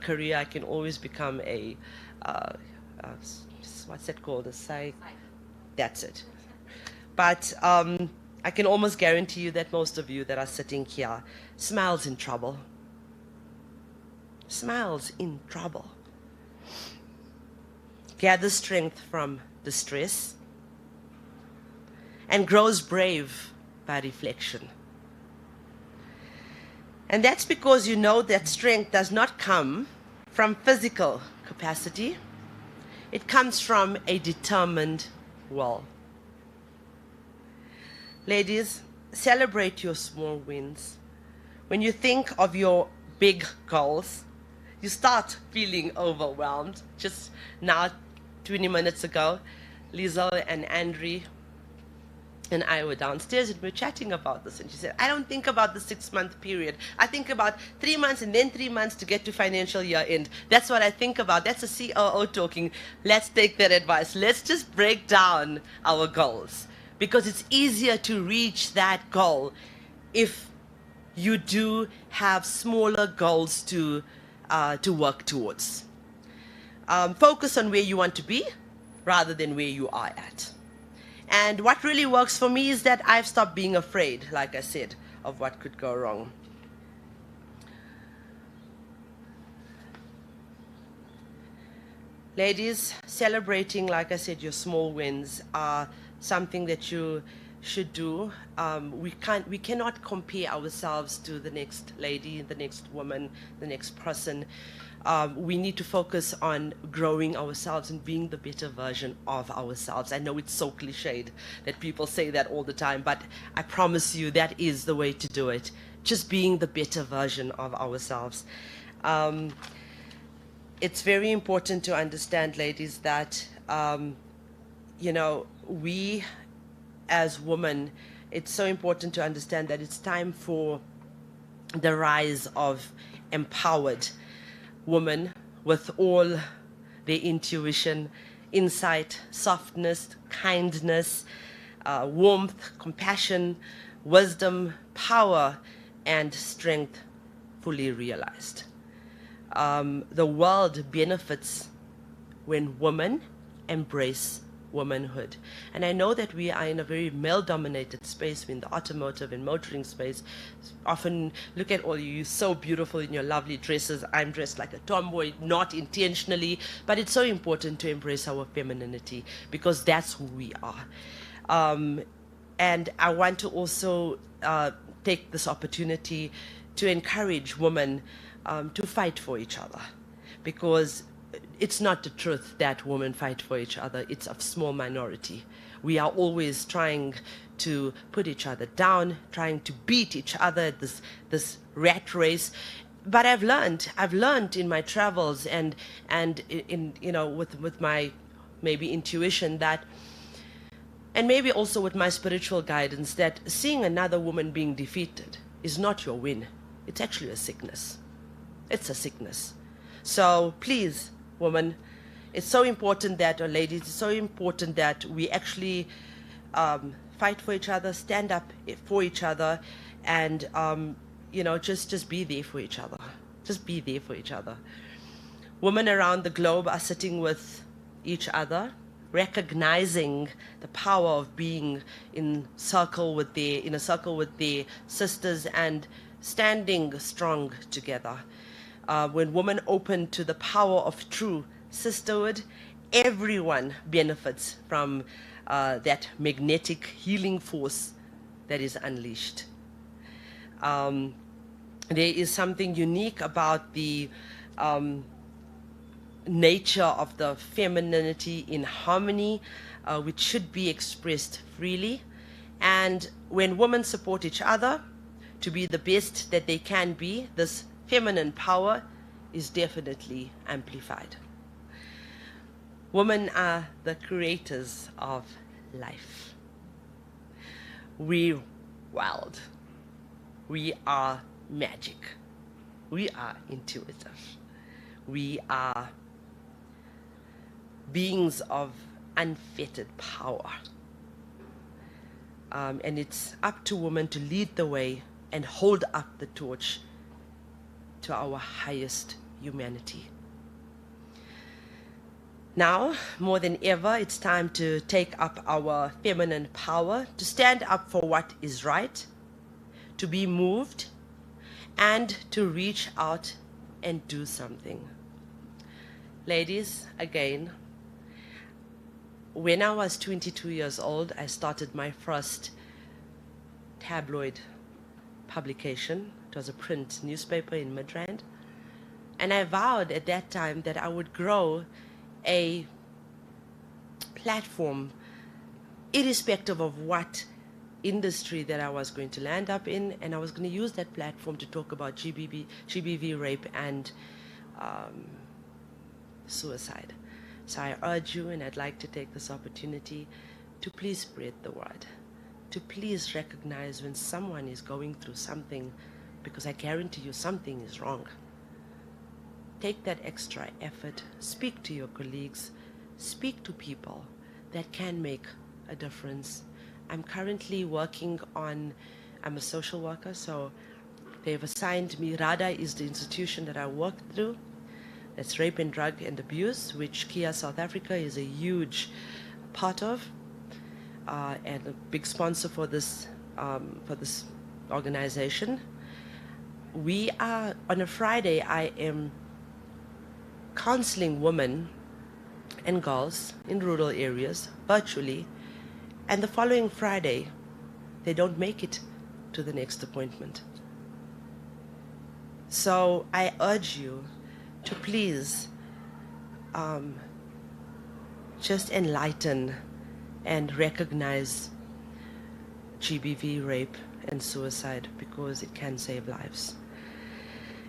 career, I can always become a what's that called? A psych. That's it. But I can almost guarantee you that most of you that are sitting here, smiles in trouble. Smiles in trouble. Gather strength from distress and grows brave by reflection. And that's because you know that strength does not come from physical capacity. It comes from a determined will. Ladies, celebrate your small wins. When you think of your big goals, you start feeling overwhelmed. Just now, 20 minutes ago, Liesl and Andri and I were downstairs and we were chatting about this, and she said, I don't think about the 6-month period. I think about 3 months and then 3 months to get to financial year end. That's what I think about. That's a COO talking. Let's take that advice. Let's just break down our goals, because it's easier to reach that goal if you do have smaller goals to work towards. Focus on where you want to be rather than where you are at. And what really works for me is that I've stopped being afraid, like I said, of what could go wrong. Ladies, celebrating, like I said, your small wins are something that you should do. We cannot compare ourselves to the next lady, the next woman, the next person. We need to focus on growing ourselves and being the better version of ourselves. I know it's so cliched that people say that all the time, but I promise you that is the way to do it. Just being the better version of ourselves. It's very important to understand, ladies, that, we as women, it's so important to understand that it's time for the rise of empowered women with all their intuition, insight, softness, kindness, warmth, compassion, wisdom, power, and strength fully realized. The world benefits when women embrace womanhood. And I know that we are in a very male-dominated space, in the automotive and motoring space. Often look at all you, you're so beautiful in your lovely dresses. I'm dressed like a tomboy, not intentionally, but it's so important to embrace our femininity, because that's who we are. And I want to also take this opportunity to encourage women to fight for each other, because it's not the truth that women fight for each other. It's a small minority. We are always trying to put each other down, trying to beat each other at this rat race. But I've learned in my travels and in with my maybe intuition that, and maybe also with my spiritual guidance, that seeing another woman being defeated is not your win. It's actually a sickness. It's a sickness. So please, women, it's so important that, or ladies, it's so important that we actually fight for each other, stand up for each other, and just be there for each other. Just be there for each other. Women around the globe are sitting with each other, recognizing the power of being in a circle with their sisters and standing strong together. When women open to the power of true sisterhood, everyone benefits from that magnetic healing force that is unleashed. There is something unique about the nature of the femininity in harmony, which should be expressed freely. And when women support each other, to be the best that they can be, this feminine power is definitely amplified. Women are the creators of life. We're wild. We are magic. We are intuitive. We are beings of unfettered power. And it's up to women to lead the way and hold up the torch to our highest humanity. Now, more than ever, it's time to take up our feminine power, to stand up for what is right, to be moved, and to reach out and do something. Ladies, again, when I was 22 years old, I started my first tabloid publication. It was a print newspaper in Midrand. And I vowed at that time that I would grow a platform irrespective of what industry that I was going to land up in, and I was going to use that platform to talk about GBV rape and suicide. So I urge you, and I'd like to take this opportunity to please spread the word, to please recognize when someone is going through something, because I guarantee you something is wrong. Take that extra effort, speak to your colleagues, speak to people that can make a difference. I'm currently working on, I'm a social worker, so they've assigned me, RADA is the institution that I work through. That's Rape and Drug and Abuse, which Kia South Africa is a huge part of, and a big sponsor for this organization. We are, on a Friday, I am counseling women and girls in rural areas virtually, and the following Friday, they don't make it to the next appointment. So I urge you to please just enlighten and recognize GBV rape and suicide, because it can save lives.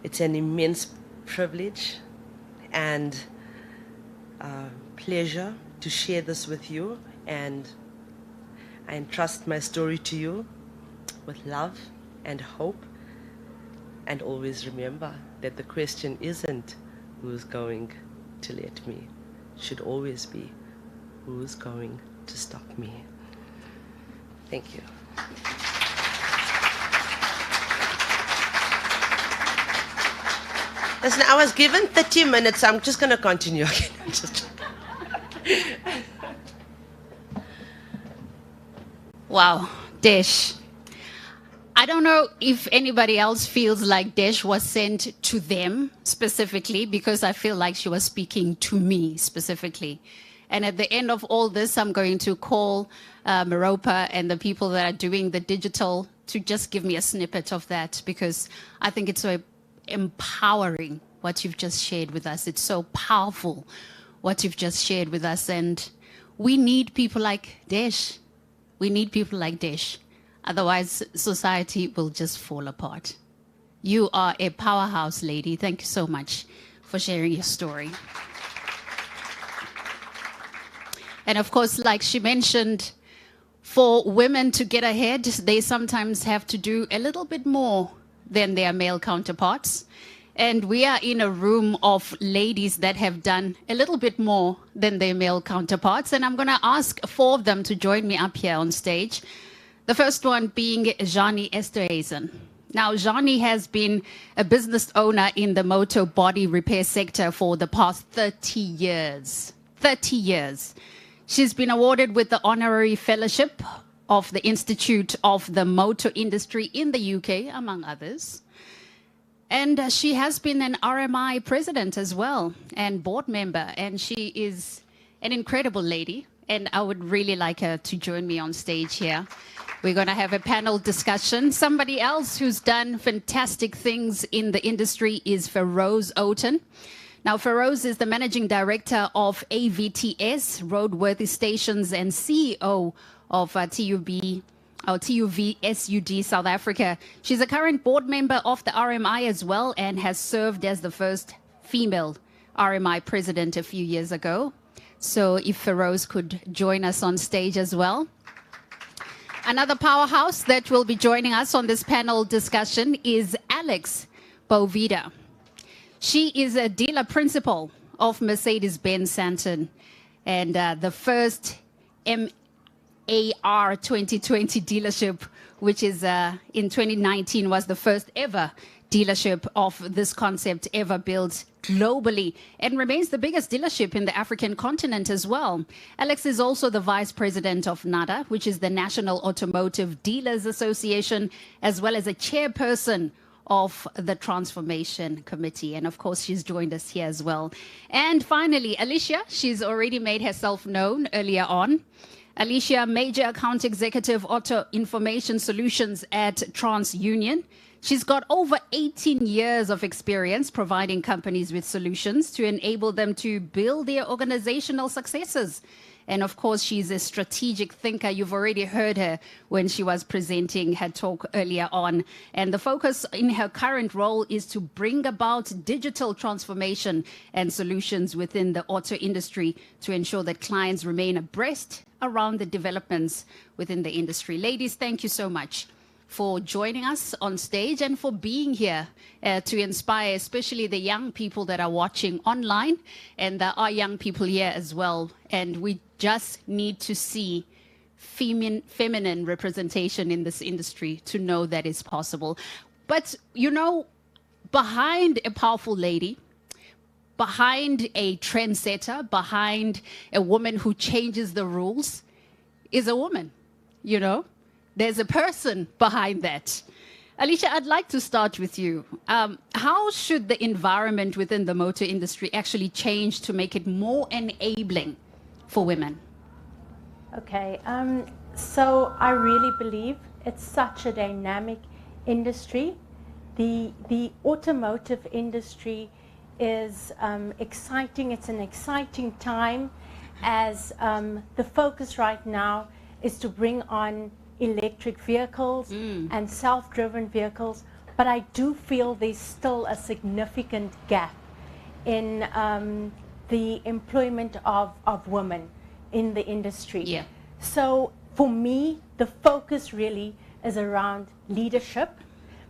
It's an immense privilege and pleasure to share this with you, and I entrust my story to you with love and hope. And always remember that the question isn't who's going to let me. It should always be who's going to stop me. Thank you. Listen, I was given 30 minutes. I'm just going to continue again. Wow, Desh. I don't know if anybody else feels like Desh was sent to them specifically, because I feel like she was speaking to me specifically. And at the end of all this, I'm going to call Meropa and the people that are doing the digital to just give me a snippet of that, because I think it's so empowering what you've just shared with us. It's so powerful what you've just shared with us. And we need people like Desh. We need people like Desh. Otherwise, society will just fall apart. You are a powerhouse lady. Thank you so much for sharing your story. And of course, like she mentioned, for women to get ahead, they sometimes have to do a little bit more than their male counterparts. And we are in a room of ladies that have done a little bit more than their male counterparts. And I'm going to ask 4 of them to join me up here on stage. The first one being Jani Esterhuizen. Now, Jani has been a business owner in the motor body repair sector for the past 30 years. 30 years. She's been awarded with the honorary fellowship of the Institute of the Motor Industry in the UK, among others. And she has been an RMI president as well, and board member. And she is an incredible lady. And I would really like her to join me on stage here. We're going to have a panel discussion. Somebody else who's done fantastic things in the industry is Feroz Oten. Now, Feroz is the managing director of AVTS, Roadworthy Stations, and CEO of TUB TUV-SUD South Africa. She's a current board member of the RMI as well and has served as the first female RMI president a few years ago. So if Feroz could join us on stage as well. Another powerhouse that will be joining us on this panel discussion is Alex Bovida. She is a dealer principal of Mercedes-Benz Santon and the first MAR 2020 dealership, which is in 2019 was the first ever dealership of this concept ever built globally and remains the biggest dealership in the African continent as well. Alex is also the vice president of NADA, which is the National Automotive Dealers Association, as well as a chairperson of the Transformation Committee. And of course, she's joined us here as well. And finally, Alicia, she's already made herself known earlier on. Alicia, Major Account Executive, Auto Information Solutions at TransUnion. She's got over 18 years of experience providing companies with solutions to enable them to build their organizational successes. And of course, she's a strategic thinker. You've already heard her when she was presenting her talk earlier on. And the focus in her current role is to bring about digital transformation and solutions within the auto industry to ensure that clients remain abreast around the developments within the industry. Ladies, thank you so much for joining us on stage and for being here to inspire, especially the young people that are watching online. And there are young people here as well. And we just need to see feminine representation in this industry to know that it's possible. But, you know, behind a powerful lady, behind a trendsetter, behind a woman who changes the rules is a woman, you know? There's a person behind that. Alicia, I'd like to start with you. How should the environment within the motor industry actually change to make it more enabling for women? Okay, so I really believe it's such a dynamic industry. The automotive industry is exciting. It's an exciting time as the focus right now is to bring on electric vehicles and self-driven vehicles, but I do feel there's still a significant gap in the employment of women in the industry. Yeah. So for me, the focus really is around leadership,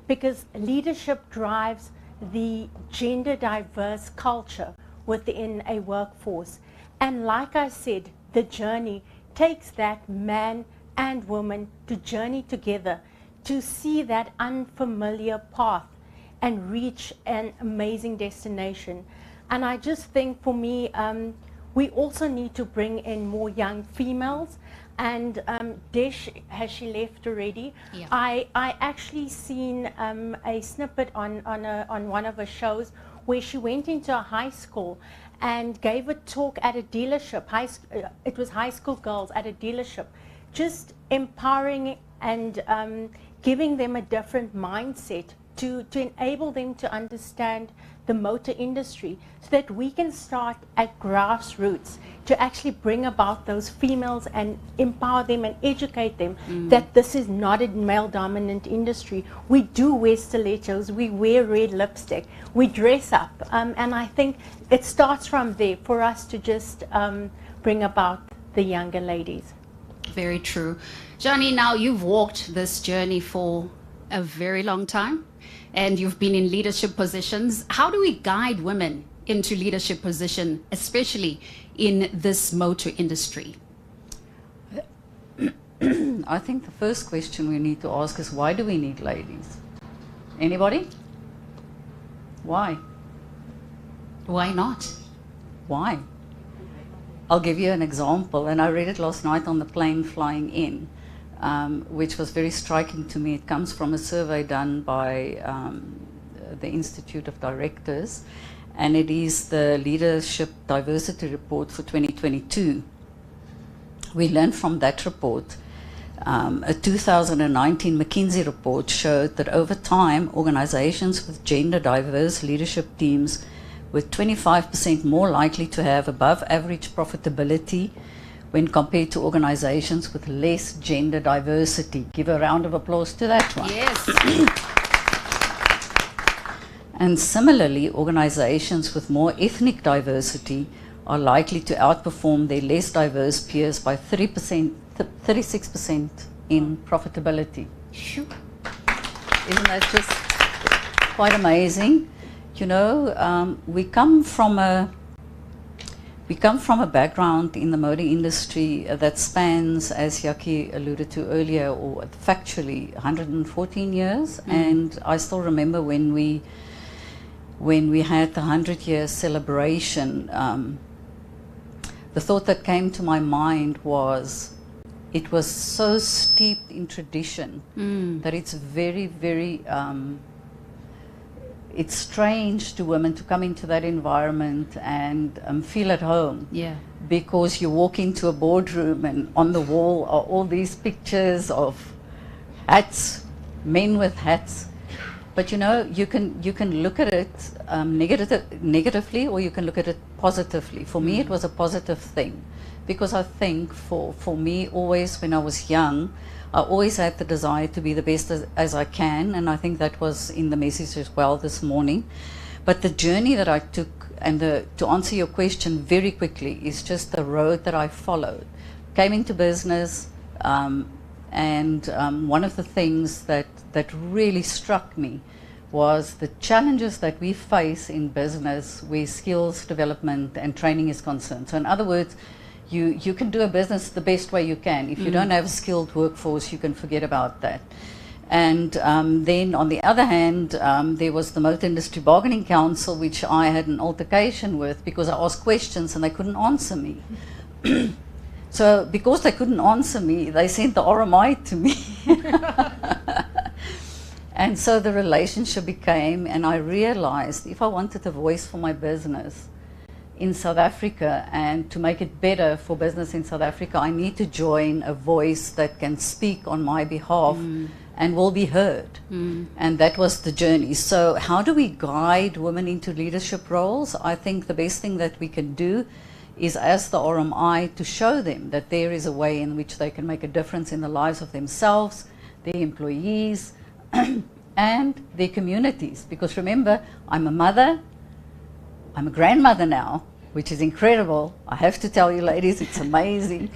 because leadership drives the gender diverse culture within a workforce. And like I said, the journey takes that man and woman to journey together to see that unfamiliar path and reach an amazing destination. And I just think for me, we also need to bring in more young females. And Desh, has she left already? Yeah. I actually seen a snippet on one of her shows where she went into a high school and gave a talk at a dealership. It was high school girls at a dealership, just empowering and giving them a different mindset to enable them to understand the motor industry, so that we can start at grassroots to actually bring about those females and empower them and educate them that this is not a male-dominant industry. We do wear stilettos, we wear red lipstick, we dress up, and I think it starts from there for us to just bring about the younger ladies. Very true. Johnny, now you've walked this journey for a very long time and you've been in leadership positions. How do we guide women into leadership position, especially in this motor industry? I think the first question we need to ask is, why do we need ladies? Anybody? Why? Why not? Why? I'll give you an example, and I read it last night on the plane flying in, which was very striking to me. It comes from a survey done by the Institute of Directors, and it is the Leadership Diversity Report for 2022. We learned from that report, a 2019 McKinsey report showed that over time, organizations with gender diverse leadership teams were 25% more likely to have above average profitability, when compared to organizations with less gender diversity. Give a round of applause to that one. Yes. And similarly, organizations with more ethnic diversity are likely to outperform their less diverse peers by 36% in profitability. Shoo. Isn't that just quite amazing? You know, we come from a background in the motor industry that spans, as Yaki alluded to earlier, or factually 114 years. And I still remember when we had the 100-year celebration, the thought that came to my mind was, it was so steeped in tradition that it's very, very, it's strange to women to come into that environment and feel at home. Yeah. Because you walk into a boardroom and on the wall are all these pictures of hats, men with hats. But you know, you can look at it negatively, or you can look at it positively. For me, it was a positive thing, because I think for me, always when I was young, I always had the desire to be the best as I can, and I think that was in the message as well this morning. But the journey that I took, and to answer your question very quickly, is just the road that I followed. Came into business, and one of the things that really struck me was the challenges that we face in business where skills development and training is concerned. So in other words, you can do a business the best way you can. If you don't have a skilled workforce, you can forget about that. And then on the other hand, there was the Motor Industry Bargaining Council, which I had an altercation with because I asked questions and they couldn't answer me. So because they couldn't answer me, they sent the RMI to me. And so the relationship became, and I realized if I wanted a voice for my business in South Africa and to make it better for business in South Africa, I need to join a voice that can speak on my behalf and will be heard. And that was the journey. So how do we guide women into leadership roles? I think the best thing that we can do is, as the RMI, to show them that there is a way in which they can make a difference in the lives of themselves, their employees, and their communities. Because remember, I'm a mother, I'm a grandmother now, which is incredible. I have to tell you, ladies, it's amazing.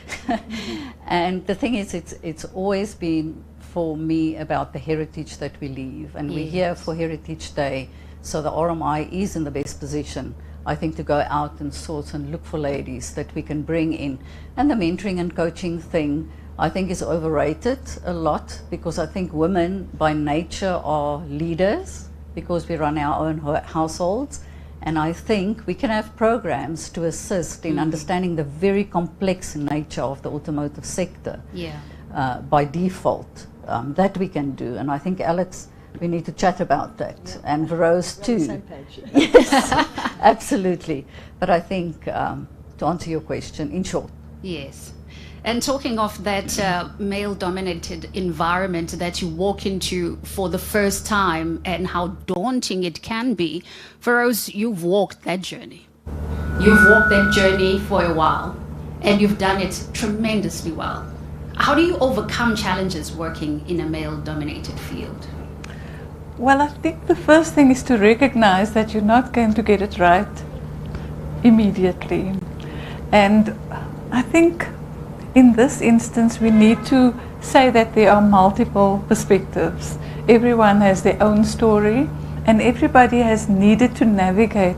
And the thing is, it's always been for me about the heritage that we leave. And we're here for Heritage Day, so the RMI is in the best position, I think, to go out and source and look for ladies that we can bring in. And the mentoring and coaching thing, I think, is overrated a lot, because I think women by nature are leaders because we run our own households. And I think we can have programs to assist in understanding the very complex nature of the automotive sector by default. That we can do. And I think, Alex, we need to chat about that. And Rose too. Same page. Yes, absolutely. But I think, to answer your question, in short. Yes. And talking of that male-dominated environment that you walk into for the first time and how daunting it can be, Feroz, you've walked that journey. You've walked that journey for a while, and you've done it tremendously well. How do you overcome challenges working in a male-dominated field? Well, I think the first thing is to recognize that you're not going to get it right immediately. And I think in this instance, we need to say that there are multiple perspectives. Everyone has their own story, and everybody has needed to navigate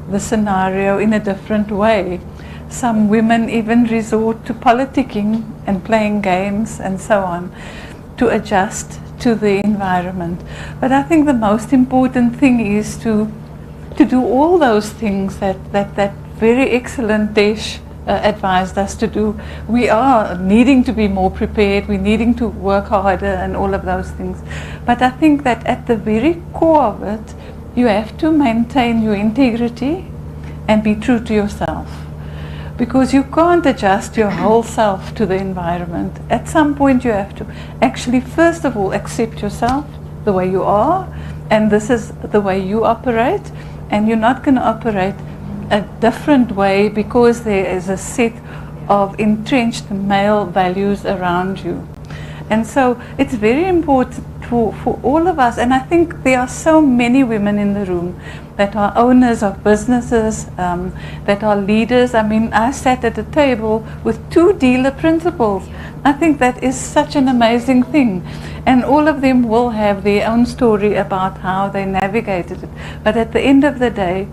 the scenario in a different way. Some women even resort to politicking and playing games and so on to adjust to the environment. But I think the most important thing is to do all those things that very excellent Desh advised us to do. We are needing to be more prepared, we're needing to work harder and all of those things. But I think that at the very core of it, you have to maintain your integrity and be true to yourself. Because you can't adjust your whole self to the environment. At some point you have to actually, first of all, accept yourself the way you are, and this is the way you operate, and you're not going to operate a different way because there is a set of entrenched male values around you. And so it's very important for all of us, and I think there are so many women in the room that are owners of businesses, that are leaders. I mean, I sat at a table with 2 dealer principals. I think that is such an amazing thing. And all of them will have their own story about how they navigated it. But at the end of the day,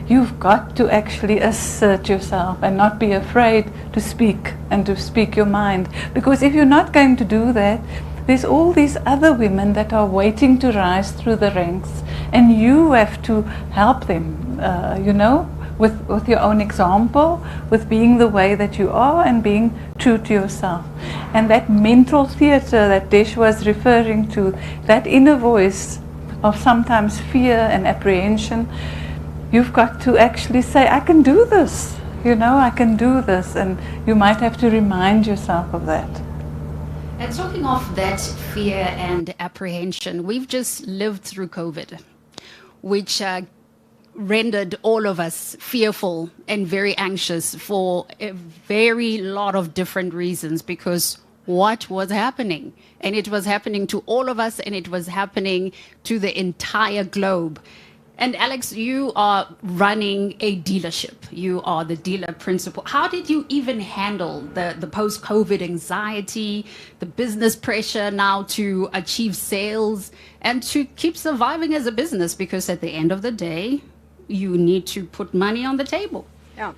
you've got to actually assert yourself and not be afraid to speak and to speak your mind. Because if you're not going to do that, there's all these other women that are waiting to rise through the ranks, and you have to help them, with your own example, with being the way that you are and being true to yourself. And that mental theater that Desh was referring to, that inner voice of sometimes fear and apprehension, you've got to actually say, I can do this, I can do this, and you might have to remind yourself of that. And talking of that fear and apprehension, we've just lived through COVID, which rendered all of us fearful and very anxious for a very lot of different reasons, because what was happening? And it was happening to all of us, and it was happening to the entire globe. And Alex, you are running a dealership. You are the dealer principal. How did you even handle the post-COVID anxiety, the business pressure now to achieve sales and to keep surviving as a business? Because at the end of the day, you need to put money on the table. Yeah.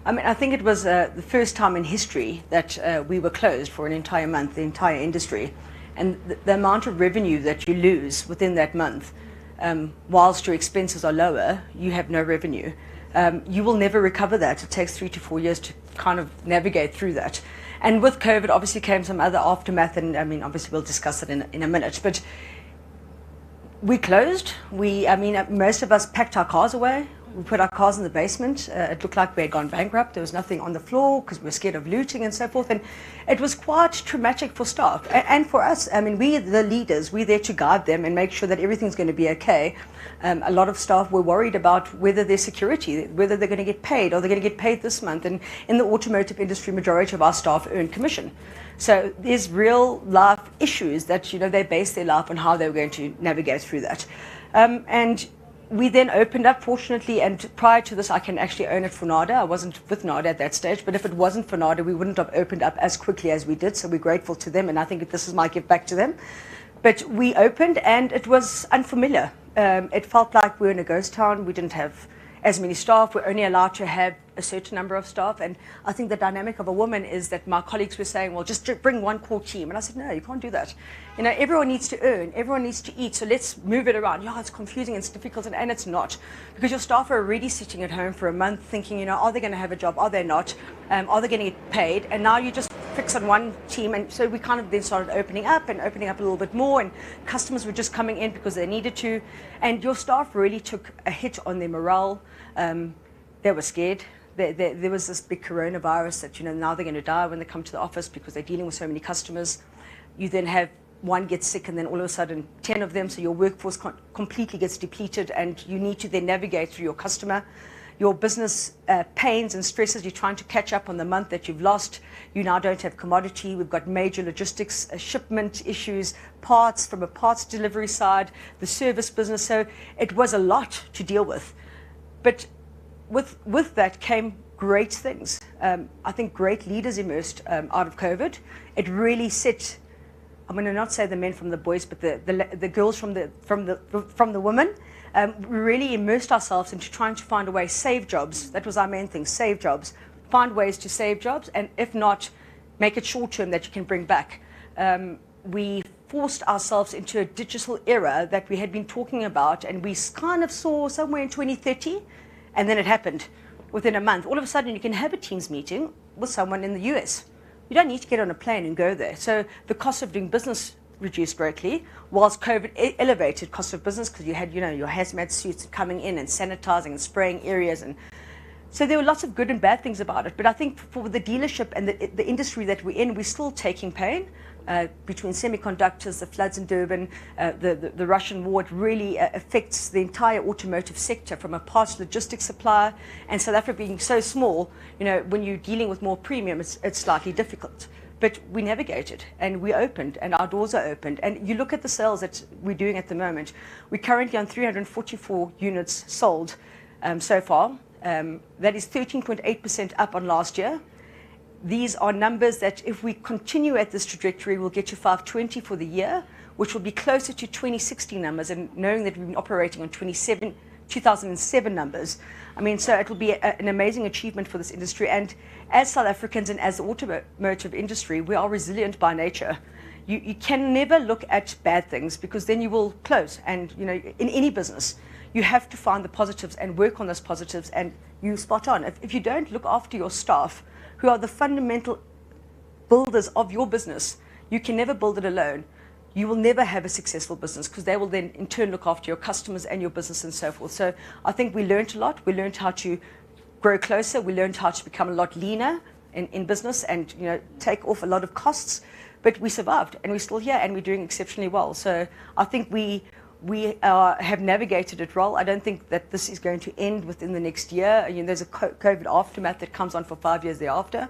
I mean, I think it was the first time in history that we were closed for an entire month, the entire industry. And the amount of revenue that you lose within that month, whilst your expenses are lower, you have no revenue. You will never recover that. It takes 3 to 4 years to kind of navigate through that. And with COVID, obviously came some other aftermath, and I mean, obviously we'll discuss it in a minute. But we closed. Most of us packed our cars away. We put our cars in the basement. It looked like we had gone bankrupt. There was nothing on the floor because we were scared of looting and so forth. And it was quite traumatic for staff and for us. I mean, we, the leaders, we're there to guide them and make sure that everything's going to be okay. A lot of staff were worried about whether their security, whether they're going to get paid, or they're going to get paid this month. And in the automotive industry, majority of our staff earn commission. So there's real life issues that, they base their life on how they were going to navigate through that. And we then opened up, fortunately, and prior to this, I can actually own it for NADA. I wasn't with NADA at that stage, but if it wasn't for NADA, we wouldn't have opened up as quickly as we did, so we're grateful to them, and I think this is my gift back to them. But we opened, and it was unfamiliar. It felt like we were in a ghost town. We didn't have as many staff. We're only allowed to have a certain number of staff, and I think the dynamic of a woman is that my colleagues were saying, well, just bring one core team, and I said, no, you can't do that. Everyone needs to earn, everyone needs to eat, so let's move it around. Yeah, it's confusing and it's difficult, and it's not, because your staff are already sitting at home for a month thinking, are they going to have a job, are they not, are they going to get paid, and now you just fix on one team. And so we kind of then started opening up a little bit more, and customers were just coming in because they needed to, and your staff really took a hit on their morale. They were scared. There was this big coronavirus that, now they're going to die when they come to the office because they're dealing with so many customers. You then have one gets sick, and then all of a sudden 10 of them, so your workforce completely gets depleted, and you need to then navigate through your customer. Your business pains and stresses, you're trying to catch up on the month that you've lost. You now don't have commodity. We've got major logistics, shipment issues, parts from a parts delivery side, the service business. So it was a lot to deal with. But with that came great things. I think great leaders emerged out of COVID. It really set, I'm going to not say the men from the boys, but the girls from the women. We really immersed ourselves into trying to find a way, save jobs. That was our main thing, save jobs. Find ways to save jobs, and if not, make it short term that you can bring back. We forced ourselves into a digital era that we had been talking about, and we kind of saw somewhere in 2030, and then it happened within a month. All of a sudden, you can have a Teams meeting with someone in the US. You don't need to get on a plane and go there. So the cost of doing business reduced greatly, whilst COVID elevated cost of business because you had, your hazmat suits coming in and sanitizing and spraying areas. And So there were lots of good and bad things about it. But I think for the dealership and the industry that we're in, we're still taking pain. Between semiconductors, the floods in Durban, the Russian war, it really affects the entire automotive sector from a parts logistics supplier. And South Africa being so small, you know, when you're dealing with more premium, it's slightly difficult. But we navigated and we opened and our doors are opened. And you look at the sales that we're doing at the moment. We're currently on 344 units sold so far. That is 13.8% up on last year. These are numbers that if we continue at this trajectory, we'll get to 520 for the year, which will be closer to 2016 numbers, and knowing that we've been operating on 2007 numbers. I mean, so it will be an amazing achievement for this industry. And as South Africans and as the automotive industry, we are resilient by nature. You can never look at bad things because then you will close. And, you know, in any business, you have to find the positives and work on those positives, and you spot on. If you don't look after your staff, who are the fundamental builders of your business, you can never build it alone. You will never have a successful business because they will then in turn look after your customers and your business and so forth. So I think we learned a lot. We learned how to grow closer. We learned how to become a lot leaner in business and, you know, take off a lot of costs. But we survived and we're still here and we're doing exceptionally well. So I think we have navigated it well. I don't think that this is going to end within the next year. You know, there's a COVID aftermath that comes on for 5 years thereafter.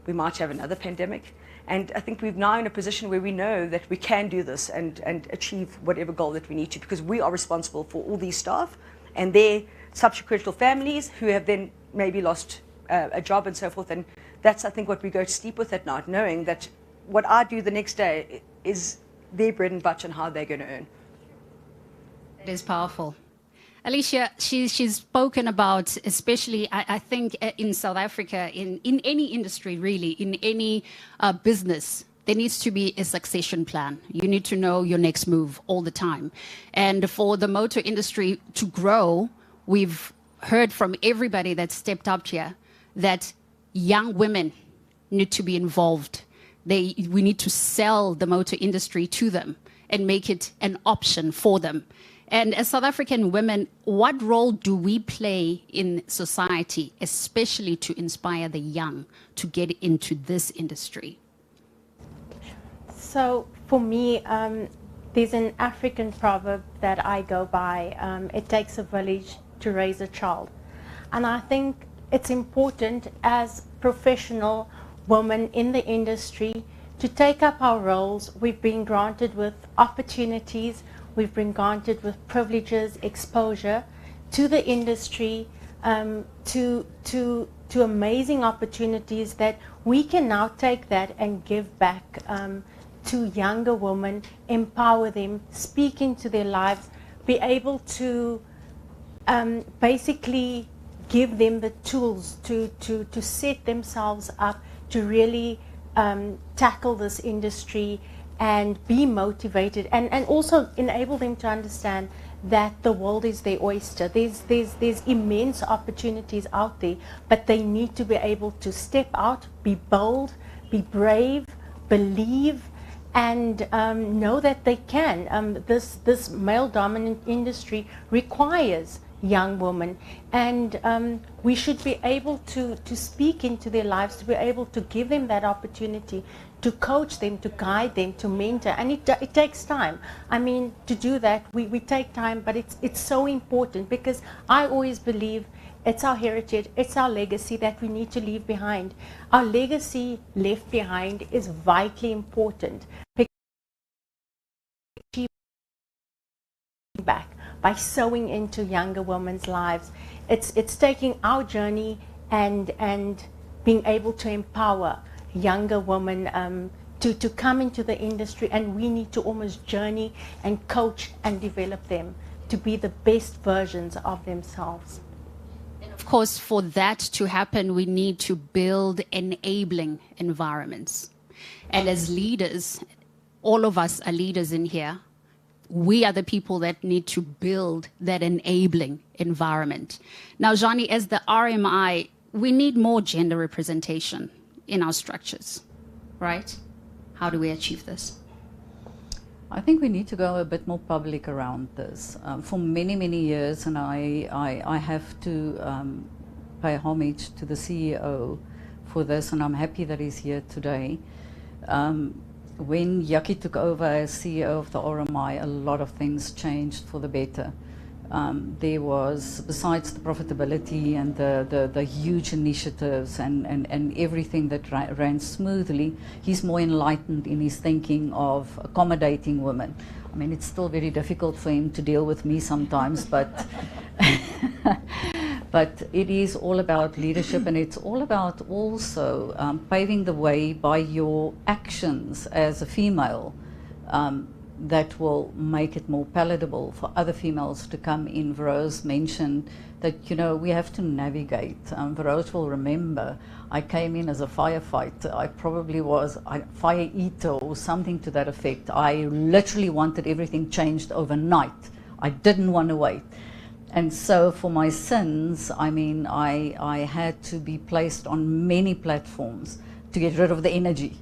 We might have another pandemic. And I think we're now in a position where we know that we can do this and achieve whatever goal that we need to, because we are responsible for all these staff and their subsequent families who have then maybe lost a job and so forth. And that's, I think, what we go to sleep with at night, knowing that what I do the next day is their bread and butter and how they're going to earn. It is powerful. Alicia, she's spoken about, especially, I think, in South Africa, in any industry, really, in any business, there needs to be a succession plan. You need to know your next move all the time. And for the motor industry to grow, we've heard from everybody that stepped up here that young women need to be involved. We need to sell the motor industry to them and make it an option for them. And as South African women, what role do we play in society, especially to inspire the young to get into this industry? So for me, there's an African proverb that I go by. It takes a village to raise a child. And I think it's important as professional women in the industry to take up our roles. We've been granted with opportunities. We've been granted with privileges, exposure to the industry, to amazing opportunities that we can now take that and give back to younger women, empower them, speak into their lives, be able to basically give them the tools to set themselves up to really tackle this industry and be motivated, and also enable them to understand that the world is their oyster. There's immense opportunities out there, but they need to be able to step out, be bold, be brave, believe, and know that they can. This male-dominant industry requires young women, and we should be able to speak into their lives, to be able to give them that opportunity, to coach them, to guide them, to mentor. And it takes time. I mean, to do that, we take time, but it's so important, because I always believe it's our heritage, it's our legacy that we need to leave behind. Our legacy left behind is vitally important. Back by sewing into younger women's lives. It's taking our journey and being able to empower younger women to come into the industry, and we need to almost journey and coach and develop them to be the best versions of themselves. Of course, for that to happen, we need to build enabling environments. And as leaders, all of us are leaders in here. We are the people that need to build that enabling environment. Now, Zhani, as the RMI, we need more gender representation in our structures, right? How do we achieve this? I think we need to go a bit more public around this. For many, many years, and I have to pay homage to the CEO for this, and I'm happy that he's here today. When Yaki took over as CEO of the RMI, a lot of things changed for the better. There was, besides the profitability and the huge initiatives and everything that ran smoothly, he's more enlightened in his thinking of accommodating women. I mean, it's still very difficult for him to deal with me sometimes, but but it is all about leadership, and it's all about also paving the way by your actions as a female. That will make it more palatable for other females to come in. Verose mentioned that, you know, we have to navigate. Verose will remember I came in as a firefighter. I probably was a fire eater or something to that effect. I literally wanted everything changed overnight. I didn't want to wait. And so for my sins, I mean, I had to be placed on many platforms to get rid of the energy.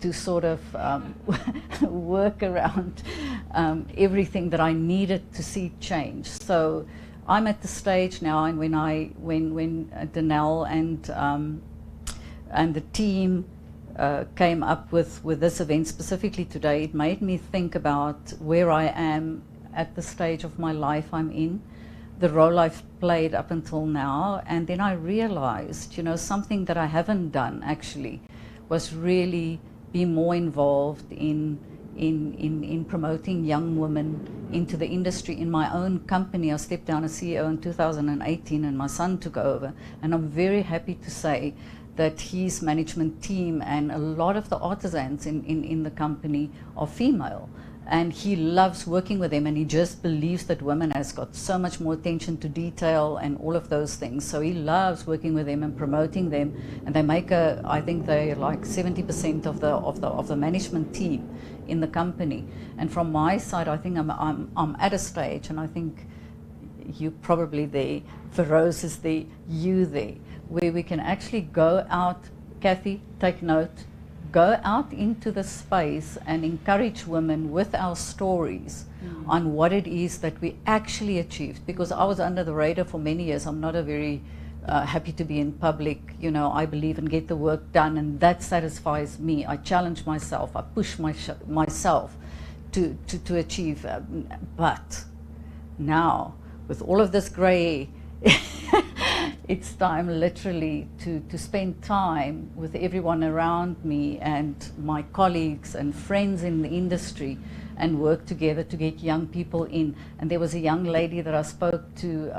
To sort of work around everything that I needed to see change. So I'm at the stage now, and when Danelle and the team came up with this event specifically today, it made me think about where I am at the stage of my life I'm in, the role I've played up until now, and then I realized, you know, something that I haven't done actually was really be more involved in promoting young women into the industry. In my own company, I stepped down as CEO in 2018 and my son took over, and I'm very happy to say that his management team and a lot of the artisans in the company are female. And he loves working with them, and he just believes that women has got so much more attention to detail and all of those things. So he loves working with them and promoting them. And they make I think they're like 70% of the management team in the company. And from my side, I think I'm at a stage, and I think you probably there, Verose is there, you there, where we can actually go out. Kathy, take note. Go out into the space and encourage women with our stories on what it is that we actually achieved. Because I was under the radar for many years. I'm not a very happy to be in public. You know, I believe in get the work done, and that satisfies me. I challenge myself. I push myself to achieve. But now, with all of this grey, it's time literally to spend time with everyone around me and my colleagues and friends in the industry and work together to get young people in. And there was a young lady that I spoke to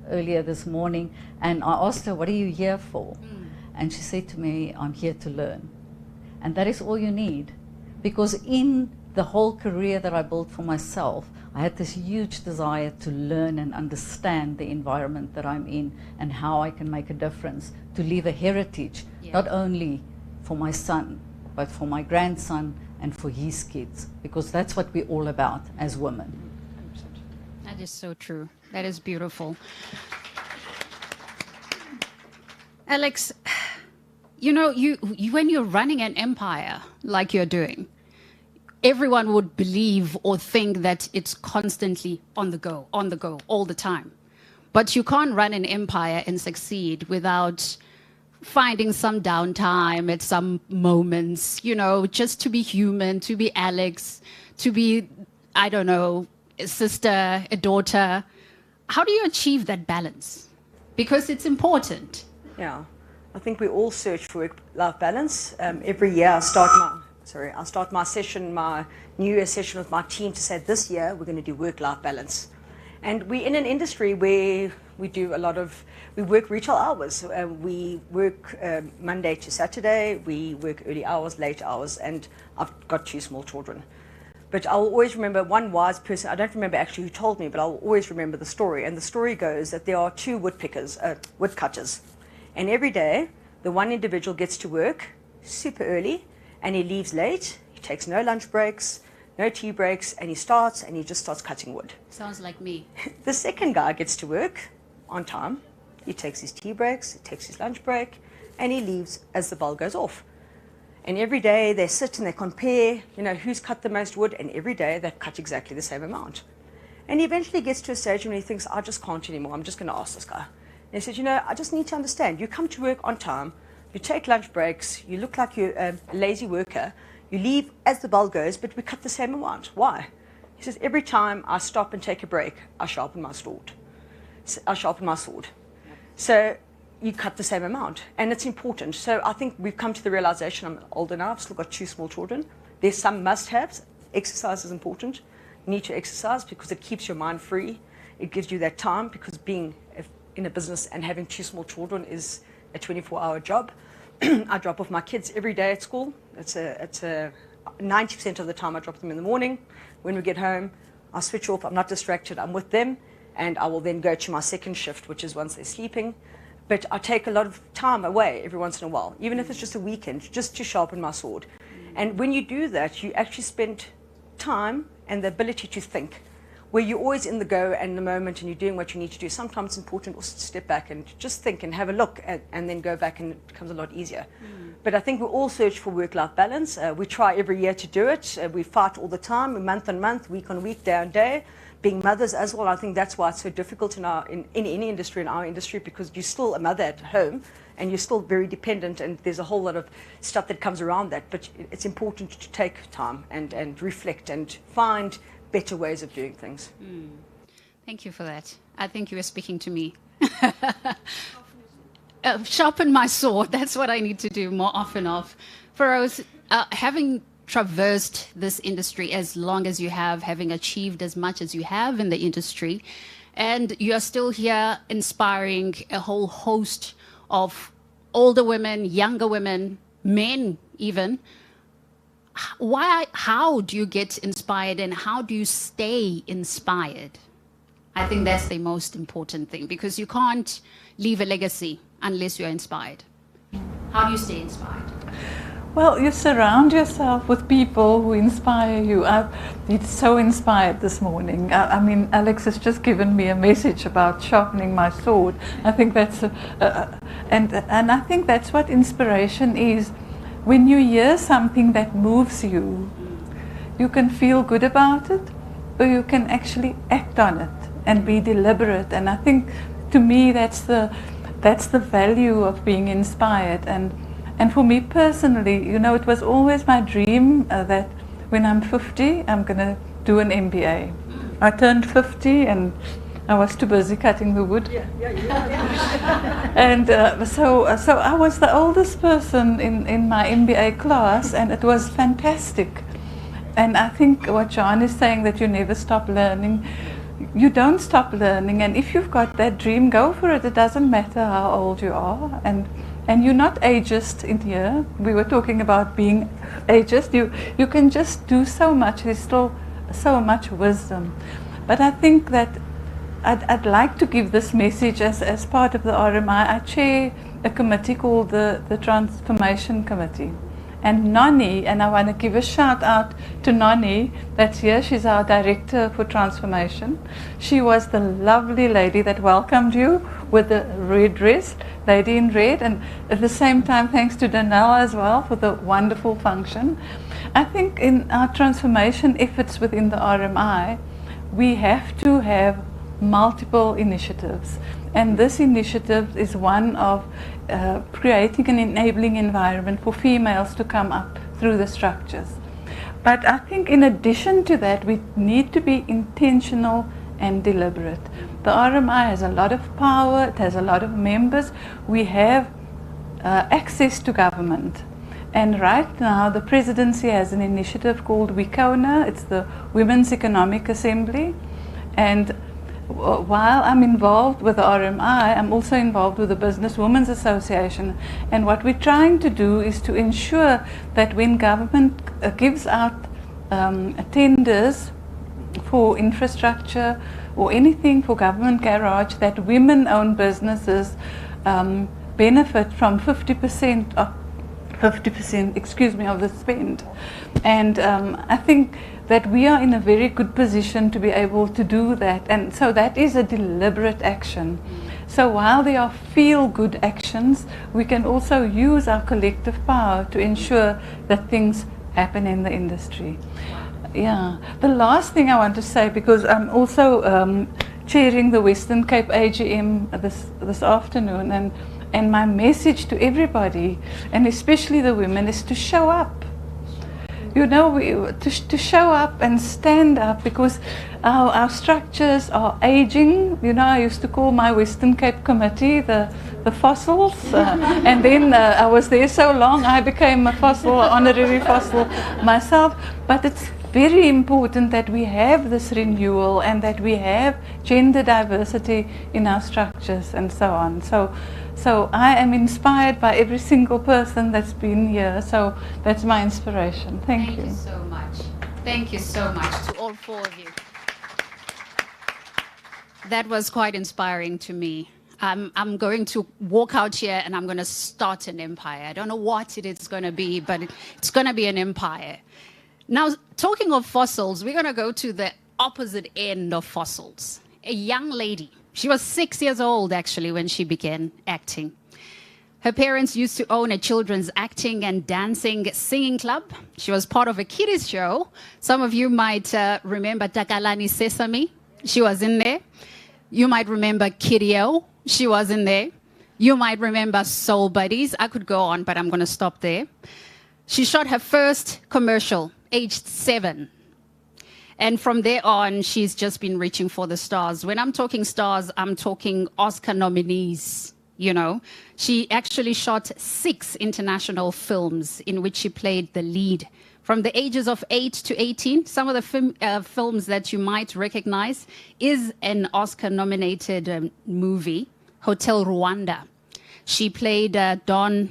earlier this morning, and I asked her, what are you here for? And she said to me, I'm here to learn. And that is all you need, because in the whole career that I built for myself, I had this huge desire to learn and understand the environment that I'm in and how I can make a difference, to leave a heritage, not only for my son, but for my grandson and for his kids, because that's what we're all about as women. That is so true. That is beautiful. Alex, you know, you when you're running an empire like you're doing, everyone would believe or think that it's constantly on the go, all the time. But you can't run an empire and succeed without finding some downtime at some moments, you know, just to be human, to be Alex, to be, I don't know, a sister, a daughter. How do you achieve that balance? Because it's important. Yeah, I think we all search for work-life balance. Every year I start my session, my New Year session with my team to say this year we're going to do work-life balance. And we're in an industry where we work retail hours. We work Monday to Saturday, we work early hours, late hours, and I've got 2 small children. But I'll always remember one wise person, I don't remember actually who told me, but I'll always remember the story. And the story goes that there are 2 woodcutters. And every day, the one individual gets to work super early, and he leaves late. He takes no lunch breaks, no tea breaks, and he just starts cutting wood. Sounds like me. The second guy gets to work on time. He takes his tea breaks, he takes his lunch break, and he leaves as the bell goes off. And every day they sit and they compare, you know, who's cut the most wood, and every day they cut exactly the same amount. And he eventually gets to a stage when he thinks, I just can't anymore, I'm just going to ask this guy. They said, you know, I just need to understand. You come to work on time, you take lunch breaks, you look like you're a lazy worker, you leave as the bell goes, but we cut the same amount. Why? He says, every time I stop and take a break, I sharpen my sword. So you cut the same amount, and it's important. So I think we've come to the realization, I'm older now, I've still got 2 small children. There's some must-haves. Exercise is important. You need to exercise because it keeps your mind free. It gives you that time, because being in a business and having 2 small children is a 24-hour job. I drop off my kids every day at school. It's 90% of the time I drop them in the morning. When we get home, I switch off. I'm not distracted. I'm with them, and I will then go to my second shift, which is once they're sleeping. But I take a lot of time away every once in a while, even if it's just a weekend, just to sharpen my sword. And when you do that, you actually spend time and the ability to think, where you're always in the go and the moment and you're doing what you need to do. Sometimes it's important also to step back and just think and have a look and then go back, and it becomes a lot easier. But I think we all search for work-life balance. We try every year to do it. We fight all the time, month on month, week on week, day on day. Being mothers as well, I think that's why it's so difficult in any industry, in our industry, because you're still a mother at home and you're still very dependent, and there's a whole lot of stuff that comes around that. But it's important to take time and reflect and find better ways of doing things. Thank you for that. I think you were speaking to me. Sharpen my sword. That's what I need to do more often of. Feroz, having traversed this industry as long as you have, having achieved as much as you have in the industry, and you are still here inspiring a whole host of older women, younger women, men even. How do you get inspired, and how do you stay inspired? I think that's the most important thing, because you can't leave a legacy unless you're inspired. How do you stay inspired? Well, you surround yourself with people who inspire you. I've been so inspired this morning. I mean, Alex has just given me a message about sharpening my sword. I think that's, and I think that's what inspiration is. When you hear something that moves you, you can feel good about it, or you can actually act on it and be deliberate. And I think, to me, that's the value of being inspired. And for me personally, you know, it was always my dream that when I'm 50, I'm going to do an MBA. I turned 50 and I was too busy cutting the wood. And so I was the oldest person in my MBA class, and it was fantastic. And I think what John is saying, that you never stop learning, you don't stop learning. And if you've got that dream, go for it. It doesn't matter how old you are. And you're not ageist in here. We were talking about being ageist. You can just do so much. There's still so much wisdom. But I think that I'd like to give this message as part of the RMI. I chair a committee called the Transformation Committee. And Nonnie, and I want to give a shout out to Nonnie, that's here. She's our Director for Transformation. She was the lovely lady that welcomed you with the red dress, lady in red, and at the same time, thanks to Danelle as well for the wonderful function. I think in our transformation efforts within the RMI, we have to have multiple initiatives. And this initiative is one of creating an enabling environment for females to come up through the structures. But I think in addition to that, we need to be intentional and deliberate. The RMI has a lot of power, it has a lot of members. We have access to government. And right now, the presidency has an initiative called WICONA. It's the Women's Economic Assembly. And while I'm involved with the RMI, I'm also involved with the Business Women's Association. And what we're trying to do is to ensure that when government gives out tenders for infrastructure or anything for government garage, that women-owned businesses benefit from 50% of the spend. And I think that we are in a very good position to be able to do that. And so that is a deliberate action. So while there are feel-good actions, we can also use our collective power to ensure that things happen in the industry. Yeah. The last thing I want to say, because I'm also chairing the Western Cape AGM this afternoon, and my message to everybody, and especially the women, is to show up. You know, to show up and stand up, because our structures are aging. You know, I used to call my Western Cape committee the fossils, and then I was there so long I became a fossil, honorary fossil myself. But it's very important that we have this renewal and that we have gender diversity in our structures and so on. So I am inspired by every single person that's been here. So that's my inspiration. Thank you. Thank you so much. Thank you so much to all four of you. That was quite inspiring to me. I'm going to walk out here and I'm going to start an empire. I don't know what it is going to be, but it's going to be an empire. Now, talking of fossils, we're going to go to the opposite end of fossils. A young lady. She was 6 years old, actually, when she began acting. Her parents used to own a children's acting and dancing singing club. She was part of a kiddies show. Some of you might remember Takalani Sesame. She was in there. You might remember Kiddio. She was in there. You might remember Soul Buddies. I could go on, but I'm going to stop there. She shot her first commercial, aged 7. And from there on, she's just been reaching for the stars. When I'm talking stars, I'm talking Oscar nominees, you know. She actually shot 6 international films in which she played the lead. From the ages of 8 to 18, some of the films that you might recognize is an Oscar-nominated movie, Hotel Rwanda. She played Don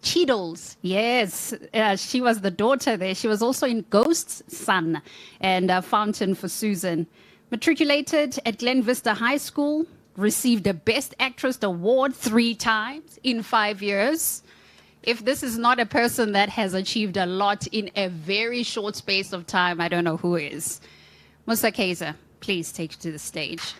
Cheadle's, yes. She was the daughter there. She was also in Ghost's Son and Fountain for Susan. Matriculated at Glen Vista High School, received a Best Actress Award 3 times in 5 years. If this is not a person that has achieved a lot in a very short space of time, I don't know who is. Musa Kaiser, please take to the stage.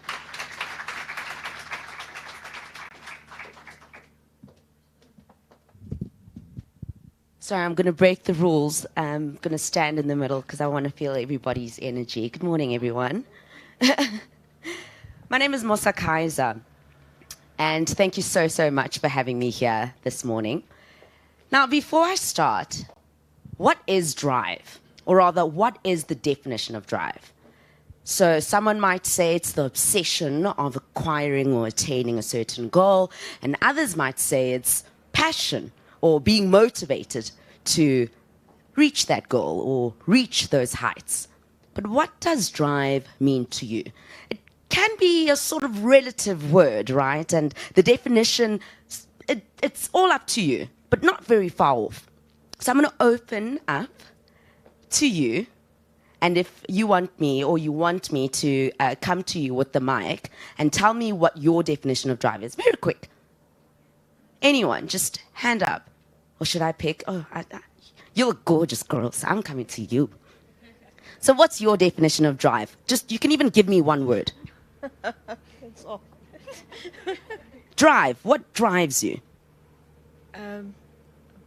Sorry, I'm going to break the rules. I'm going to stand in the middle because I want to feel everybody's energy. Good morning, everyone. My name is Musa Kaiser, and thank you so much for having me here this morning. Now, before I start, what is drive? Or rather, what is the definition of drive? So someone might say it's the obsession of acquiring or attaining a certain goal, and others might say it's passion or being motivated to reach that goal or reach those heights. But what does drive mean to you? It can be a sort of relative word, right? And the definition, it's all up to you, but not very far off. So I'm going to open up to you, and if you want me or you want me to come to you with the mic and tell me what your definition of drive is, very quick. Anyone, just hand up. Or should I pick? Oh, you're a gorgeous girl, so I'm coming to you. So what's your definition of drive? Just, you can even give me one word. That's all. Drive, what drives you?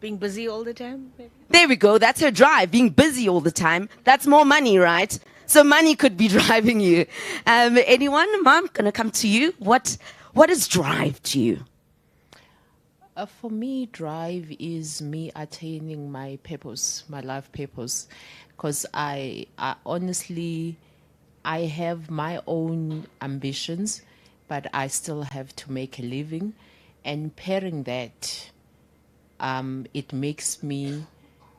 Being busy all the time, maybe? There we go, that's her drive, being busy all the time. That's more money, right? So money could be driving you. Anyone? Mom, gonna come to you. What is drive to you? For me, drive is me attaining my purpose, my life purpose. Because I honestly, I have my own ambitions, but I still have to make a living. And pairing that, it makes me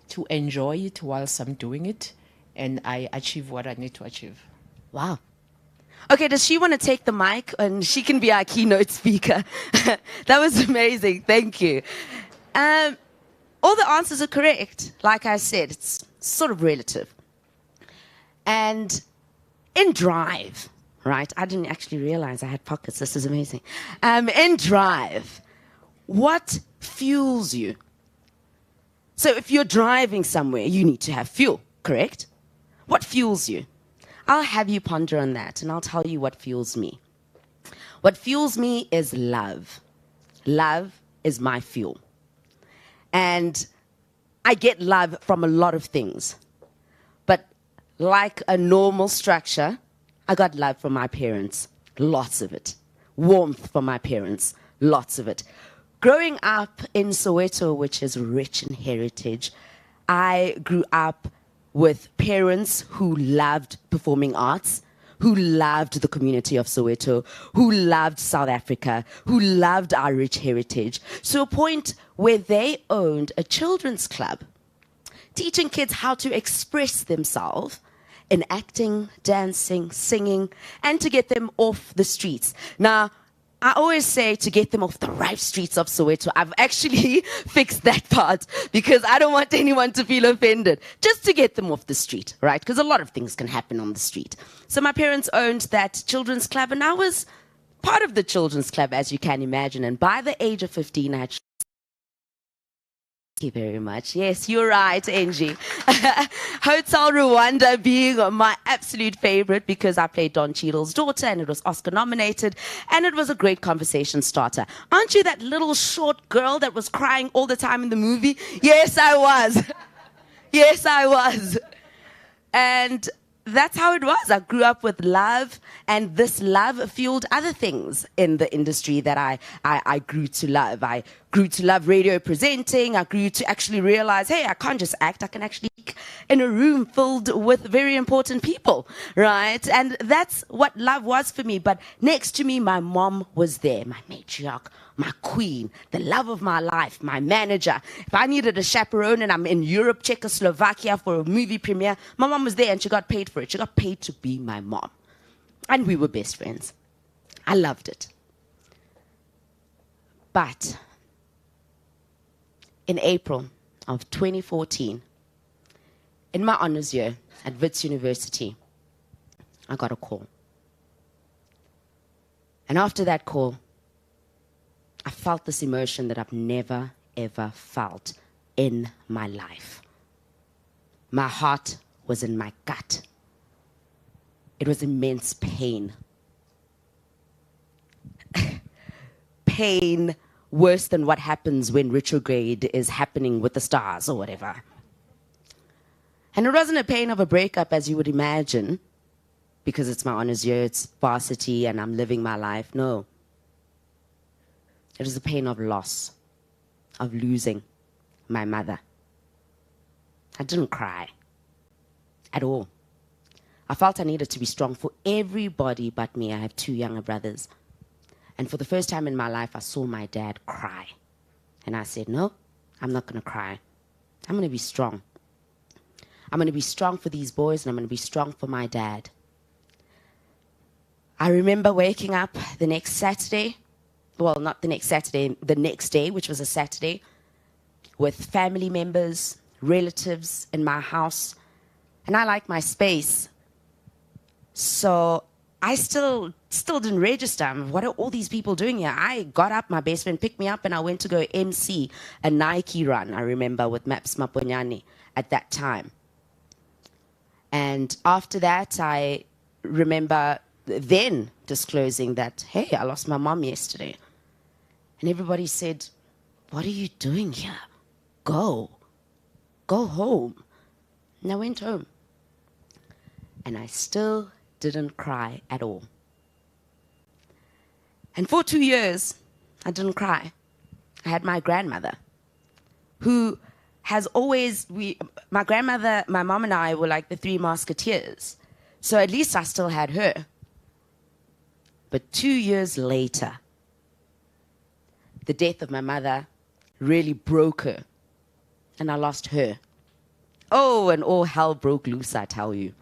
to enjoy it whilst I'm doing it, and I achieve what I need to achieve. Wow. Okay, does she want to take the mic and she can be our keynote speaker? That was amazing. Thank you. All the answers are correct. Like I said, it's sort of relative. And in drive, right? I didn't actually realize I had pockets. This is amazing. In drive, what fuels you? So if you're driving somewhere, you need to have fuel, correct? What fuels you? I'll have you ponder on that, and I'll tell you what fuels me. What fuels me is love. Love is my fuel. And I get love from a lot of things. But like a normal structure, I got love from my parents, lots of it. Warmth from my parents, lots of it. Growing up in Soweto, which is rich in heritage, I grew up with parents who loved performing arts, who loved the community of Soweto, who loved South Africa, who loved our rich heritage, to a point where they owned a children's club, teaching kids how to express themselves in acting, dancing, singing, and to get them off the streets. Now, I always say to get them off the right streets of Soweto. I've actually fixed that part because I don't want anyone to feel offended. Just to get them off the street, right? Because a lot of things can happen on the street. So my parents owned that children's club, and I was part of the children's club, as you can imagine. And by the age of 15, I had... Thank you very much. Yes, you're right, Angie. Hotel Rwanda being my absolute favorite because I played Don Cheadle's daughter and it was Oscar nominated and it was a great conversation starter. Aren't you that little short girl that was crying all the time in the movie? Yes, I was. Yes, I was. And that's how it was. I grew up with love, and this love fueled other things in the industry that I grew to love. I grew to love radio presenting. I grew to actually realize, hey, I can't just act. I can actually speak in a room filled with very important people, right? And that's what love was for me. But next to me, my mom was there, my matriarch, my queen, the love of my life, my manager. If I needed a chaperone and I'm in Europe, Czechoslovakia for a movie premiere, my mom was there and she got paid for it. She got paid to be my mom. And we were best friends. I loved it. But in April of 2014, in my honors year at Wits University, I got a call. And after that call, I felt this emotion that I've never, ever felt in my life. My heart was in my gut. It was immense pain. Pain worse than what happens when retrograde is happening with the stars or whatever. And it wasn't a pain of a breakup as you would imagine, because it's my honors year, it's varsity, and I'm living my life. No. It was the pain of loss, of losing my mother. I didn't cry at all. I felt I needed to be strong for everybody but me. I have 2 younger brothers. And for the first time in my life, I saw my dad cry. And I said, no, I'm not going to cry. I'm going to be strong. I'm going to be strong for these boys, and I'm going to be strong for my dad. I remember waking up the next Saturday, well, not the next Saturday, the next day, which was a Saturday, with family members, relatives in my house. And I like my space. So I still didn't register. What are all these people doing here? I got up, my best friend picked me up, and I went to go MC a Nike run, I remember, with Maps Maponyane at that time. And after that, I remember then disclosing that, hey, I lost my mom yesterday. And everybody said, what are you doing here? Go home. And I went home. And I still didn't cry at all. And for 2 years, I didn't cry. I had my grandmother, who has always, my grandmother, my mom and I were like the 3 musketeers. So at least I still had her. But 2 years later, the death of my mother really broke her. And I lost her. Oh, and all hell broke loose, I tell you.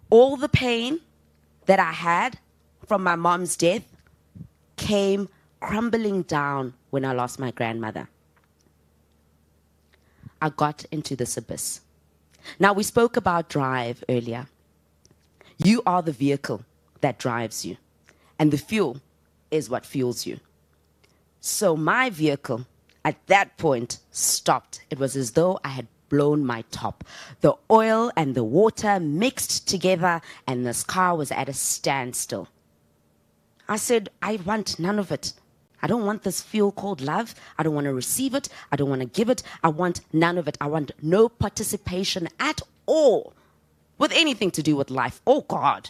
All the pain that I had from my mom's death came crumbling down when I lost my grandmother. I got into this abyss. Now, we spoke about drive earlier. You are the vehicle that drives you, and the fuel is what fuels you. So my vehicle, at that point, stopped. It was as though I had blown my top. The oil and the water mixed together, and this car was at a standstill. I said, I want none of it. I don't want this fuel called love. I don't want to receive it. I don't want to give it. I want none of it. I want no participation at all with anything to do with life or God.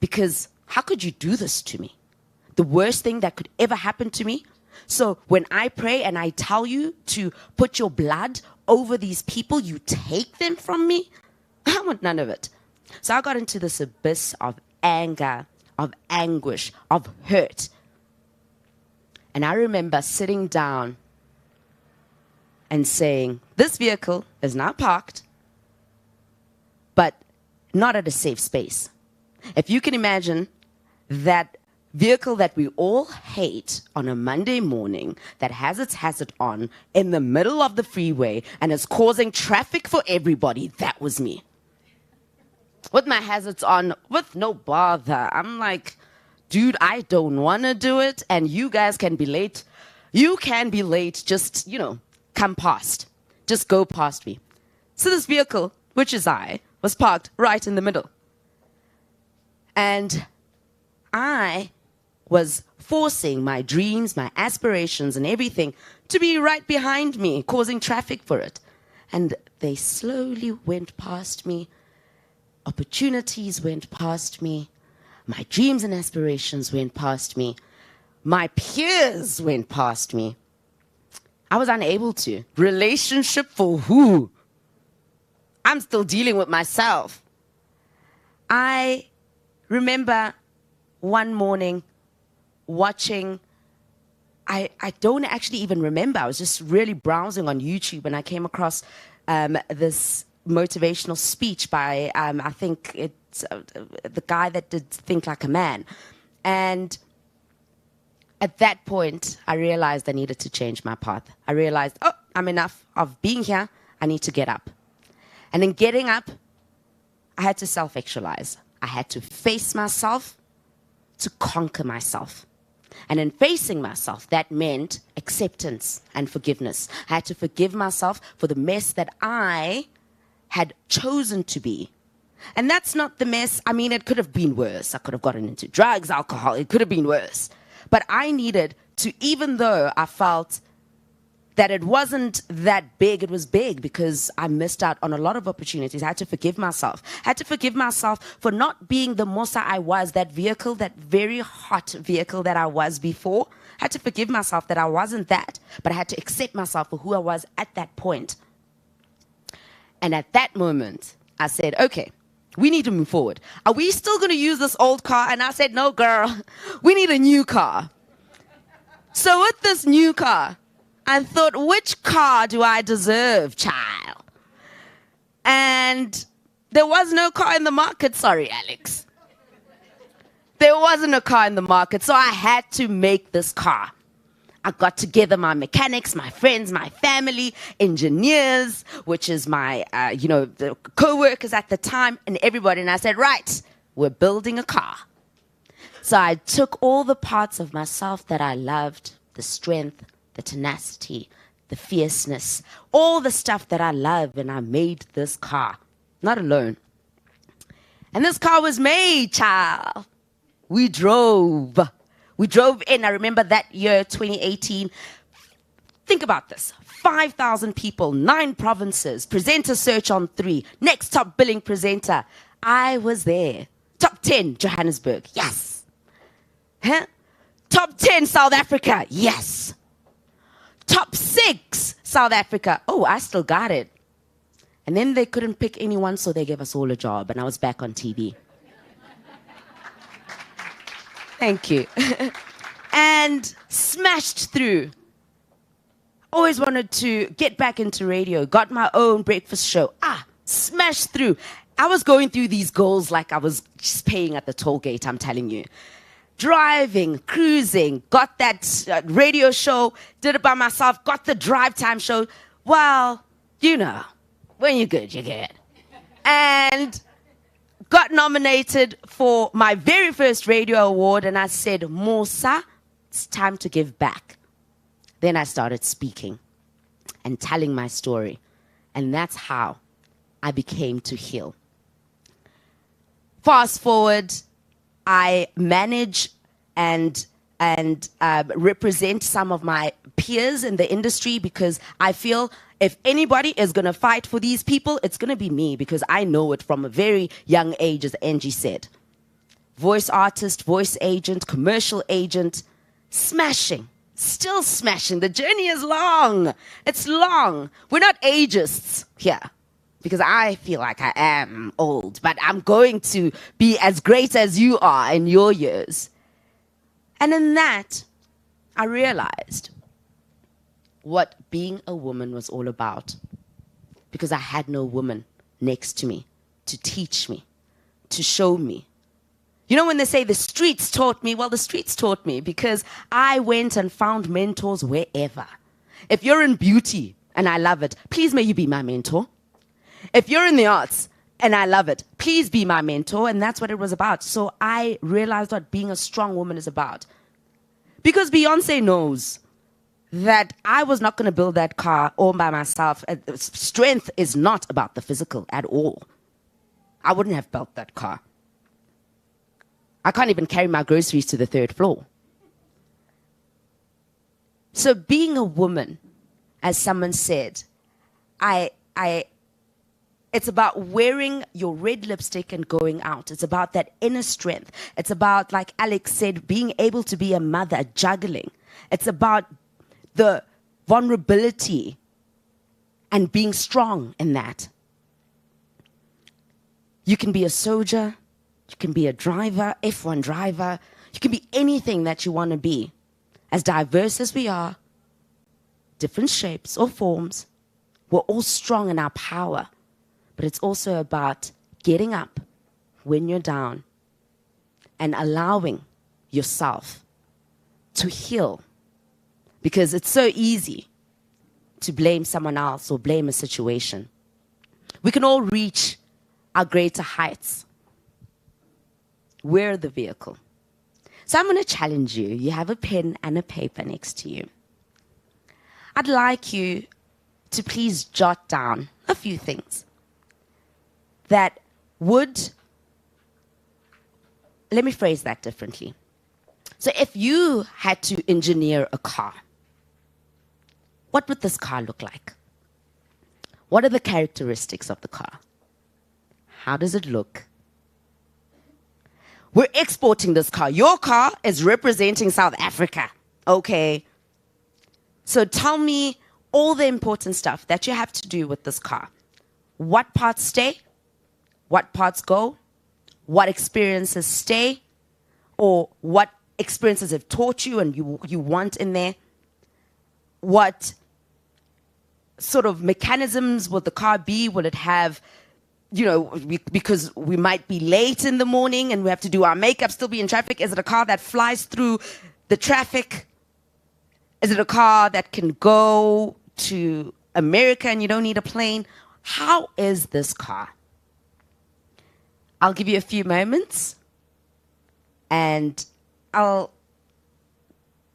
because how could you do this to me? The worst thing that could ever happen to me. So when I pray and I tell you to put your blood over these people, you take them from me? I want none of it. So I got into this abyss of anger, of anguish, of hurt. And I remember sitting down and saying, this vehicle is now parked, but not at a safe space. If you can imagine that vehicle that we all hate on a Monday morning that has its hazard on in the middle of the freeway and is causing traffic for everybody, that was me. With my hazards on, with no bother. I'm like, dude, I don't want to do it, and you guys can be late. You can be late, just, come past. Just go past me. So this vehicle, which is I, was parked right in the middle. And I was forcing my dreams, my aspirations, and everything to be right behind me, causing traffic for it. And they slowly went past me. Opportunities went past me. My dreams and aspirations went past me. My peers went past me. I was unable to. Relationship for who? I'm still dealing with myself. I remember one morning watching, I don't actually even remember. I was just really browsing on YouTube and I came across this motivational speech by, I think it's the guy that did Think Like a Man. And at that point, I realized I needed to change my path. I realized, I'm enough of being here. I need to get up. And in getting up, I had to self-actualize. I had to face myself to conquer myself. And in facing myself, that meant acceptance and forgiveness. I had to forgive myself for the mess that I had chosen to be. And that's not the mess. I mean, it could have been worse. I could have gotten into drugs, alcohol. It could have been worse. But I needed to, even though I felt that it wasn't that big, it was big because I missed out on a lot of opportunities. I had to forgive myself. I had to forgive myself for not being the Musa I was, that vehicle, that very hot vehicle that I was before. I had to forgive myself that I wasn't that, but I had to accept myself for who I was at that point. And at that moment, I said, okay, we need to move forward. Are we still going to use this old car? And I said, no, girl, we need a new car. So with this new car, I thought, which car do I deserve, child? And there was no car in the market. Sorry, Alex. There wasn't a car in the market, so I had to make this car. I got together my mechanics, my friends, my family, engineers, which is my, the co-workers at the time, and everybody. And I said, right, we're building a car. So I took all the parts of myself that I loved, the strength, the tenacity, the fierceness, all the stuff that I love, and I made this car, not alone. And this car was made, child. We drove in. I remember that year, 2018. Think about this. 5,000 people, 9 provinces, presenter search on 3, next top billing presenter. I was there. Top 10, Johannesburg. Yes. Huh? Top 10, South Africa. Yes. Top 6, South Africa. Oh, I still got it. And then they couldn't pick anyone, so they gave us all a job, and I was back on TV. Thank you. And smashed through. Always wanted to get back into radio. Got my own breakfast show. Smashed through. I was going through these goals like I was just paying at the toll gate, I'm telling you. Driving, cruising, got that radio show, did it by myself, got the drive time show. Well, when you're good, you're good. And got nominated for my very first radio award, and I said, Musa, it's time to give back. Then I started speaking and telling my story, and that's how I became to heal. Fast forward, I manage and represent some of my peers in the industry because I feel if anybody is going to fight for these people, it's going to be me because I know it from a very young age, as Angie said. voice artist, voice agent, commercial agent, smashing, still smashing. The journey is long. It's long. We're not ageists here because I feel like I am old, but I'm going to be as great as you are in your years. And in that, I realized what being a woman was all about because I had no woman next to me to teach me, to show me. You know when they say the streets taught me? Well, the streets taught me because I went and found mentors wherever. If you're in beauty and I love it, please may you be my mentor. If you're in the arts and I love it, please be my mentor. And that's what it was about. So I realized what being a strong woman is about. Because Beyonce knows that I was not going to build that car all by myself. Strength is not about the physical at all. I wouldn't have built that car. I can't even carry my groceries to the 3rd floor. So being a woman, as someone said, it's about wearing your red lipstick and going out. It's about that inner strength. It's about, like Alex said, being able to be a mother, juggling. It's about the vulnerability and being strong in that. You can be a soldier. You can be a driver, F1 driver. You can be anything that you want to be. As diverse as we are, different shapes or forms, we're all strong in our power. But it's also about getting up when you're down and allowing yourself to heal. Because it's so easy to blame someone else or blame a situation. We can all reach our greater heights. We're the vehicle. So I'm going to challenge you. You have a pen and a paper next to you. I'd like you to please jot down a few things that would, let me phrase that differently. So if you had to engineer a car, what would this car look like? What are the characteristics of the car? How does it look? We're exporting this car. Your car is representing South Africa. Okay. So tell me all the important stuff that you have to do with this car. What parts stay? What parts go? What experiences stay? Or what experiences have taught you and you want in there? What sort of mechanisms will the car be? Will it have, you know, because we might be late in the morning and we have to do our makeup, still be in traffic? Is it a car that flies through the traffic? Is it a car that can go to America and you don't need a plane? How is this car? I'll give you a few moments and I'll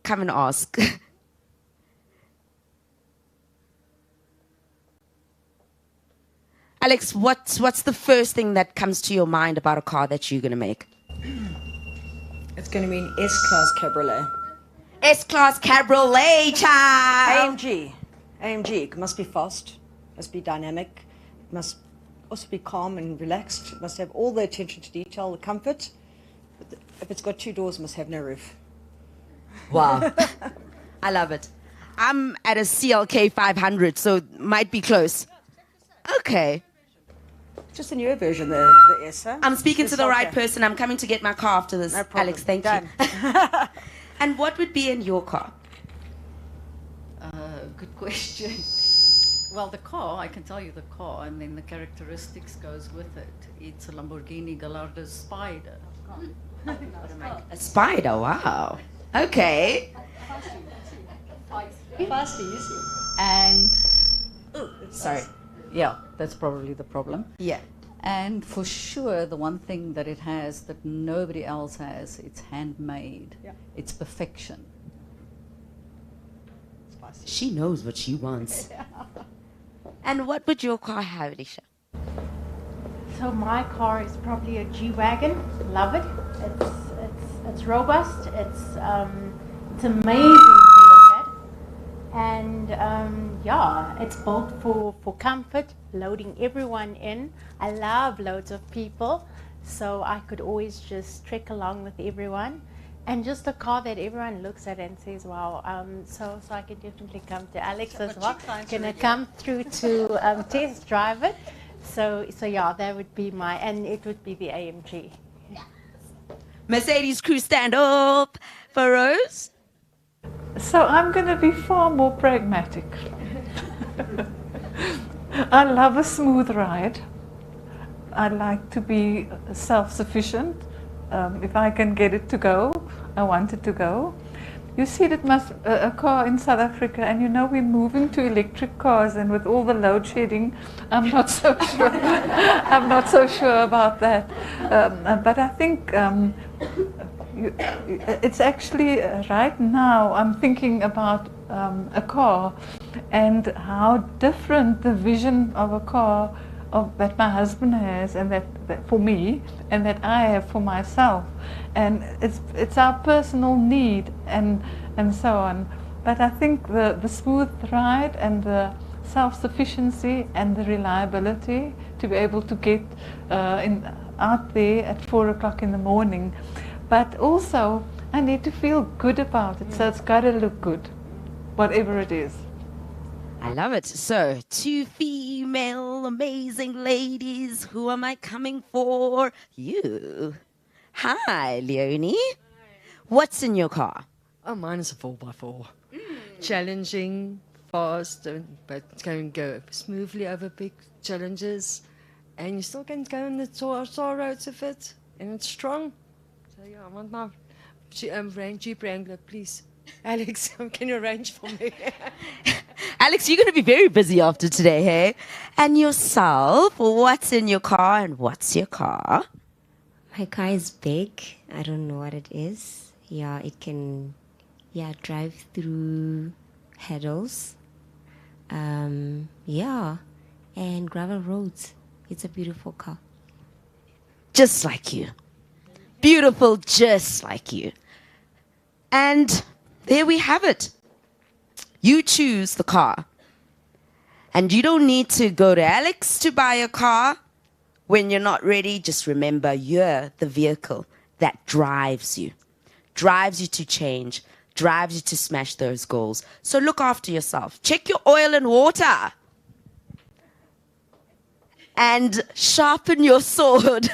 come and ask. Alex, what's the first thing that comes to your mind about a car that you're going to make? It's going to be an S-Class Cabriolet. S-Class Cabriolet, child! AMG. It must be fast, must be dynamic, it must also be calm and relaxed. It must have all the attention to detail, the comfort. But if it's got 2 doors, it must have no roof. Wow. I love it. I'm at a CLK 500, so it might be close. Okay. Just a newer version, the S, huh? I'm speaking to the right person. I'm coming to get my car after this. No problem. Alex, thank you. And what would be in your car? Good question. Well, the car, I can tell you the car, and then the characteristics goes with it. It's a Lamborghini Gallardo Spider. A Spider, wow. Okay. Fast, easy. And, Sorry. yeah, that's probably the problem. Yeah. And for sure, the one thing that it has that nobody else has, it's handmade. Yeah. It's perfection. She knows what she wants. And what would your car have, Alicia? So my car is probably a G-Wagon. Love it. It's robust. It's amazing to look at. And yeah, it's built for comfort, loading everyone in. I love loads of people. so I could always just trek along with everyone. And just a car that everyone looks at and says, wow. So I can definitely come to Alex as well. Gonna come through to test drive it. So yeah, that would be and it would be the AMG. Mercedes crew, stand up for Rose. So I'm going to be far more pragmatic. I love a smooth ride. I like to be self-sufficient. If I can get it to go, I want it to go. You see that a car in South Africa, and you know we're moving to electric cars, and with all the load shedding, I'm not so sure. I'm not so sure about that. But I think it's actually right now I'm thinking about a car and how different the vision of a car that my husband has and that for me and that I have for myself, and it's our personal need and so on. But I think the smooth ride and the self-sufficiency and the reliability to be able to get out there at 4 o'clock in the morning, but also I need to feel good about it, so it's got to look good, whatever it is. I love it. So, 2 female amazing ladies. Who am I coming for? You. Hi, Leonie. What's in your car? Oh, mine is a 4x4. Challenging, fast, but it's going to go smoothly over big challenges. And you still can go on the tar roads with it. And it's strong. So, yeah, I want my Jeep Wrangler, please. Alex, can you arrange for me? Alex, you're going to be very busy after today, hey? And yourself, what's in your car and what's your car? My car is big. I don't know what it is. Yeah, it can, drive through hurdles. Yeah, and gravel roads. It's a beautiful car. Just like you. Beautiful, just like you. And there we have it. You choose the car. And you don't need to go to Alex to buy a car. When you're not ready, just remember you're the vehicle that drives you to change, drives you to smash those goals. So look after yourself. Check your oil and water. And sharpen your sword.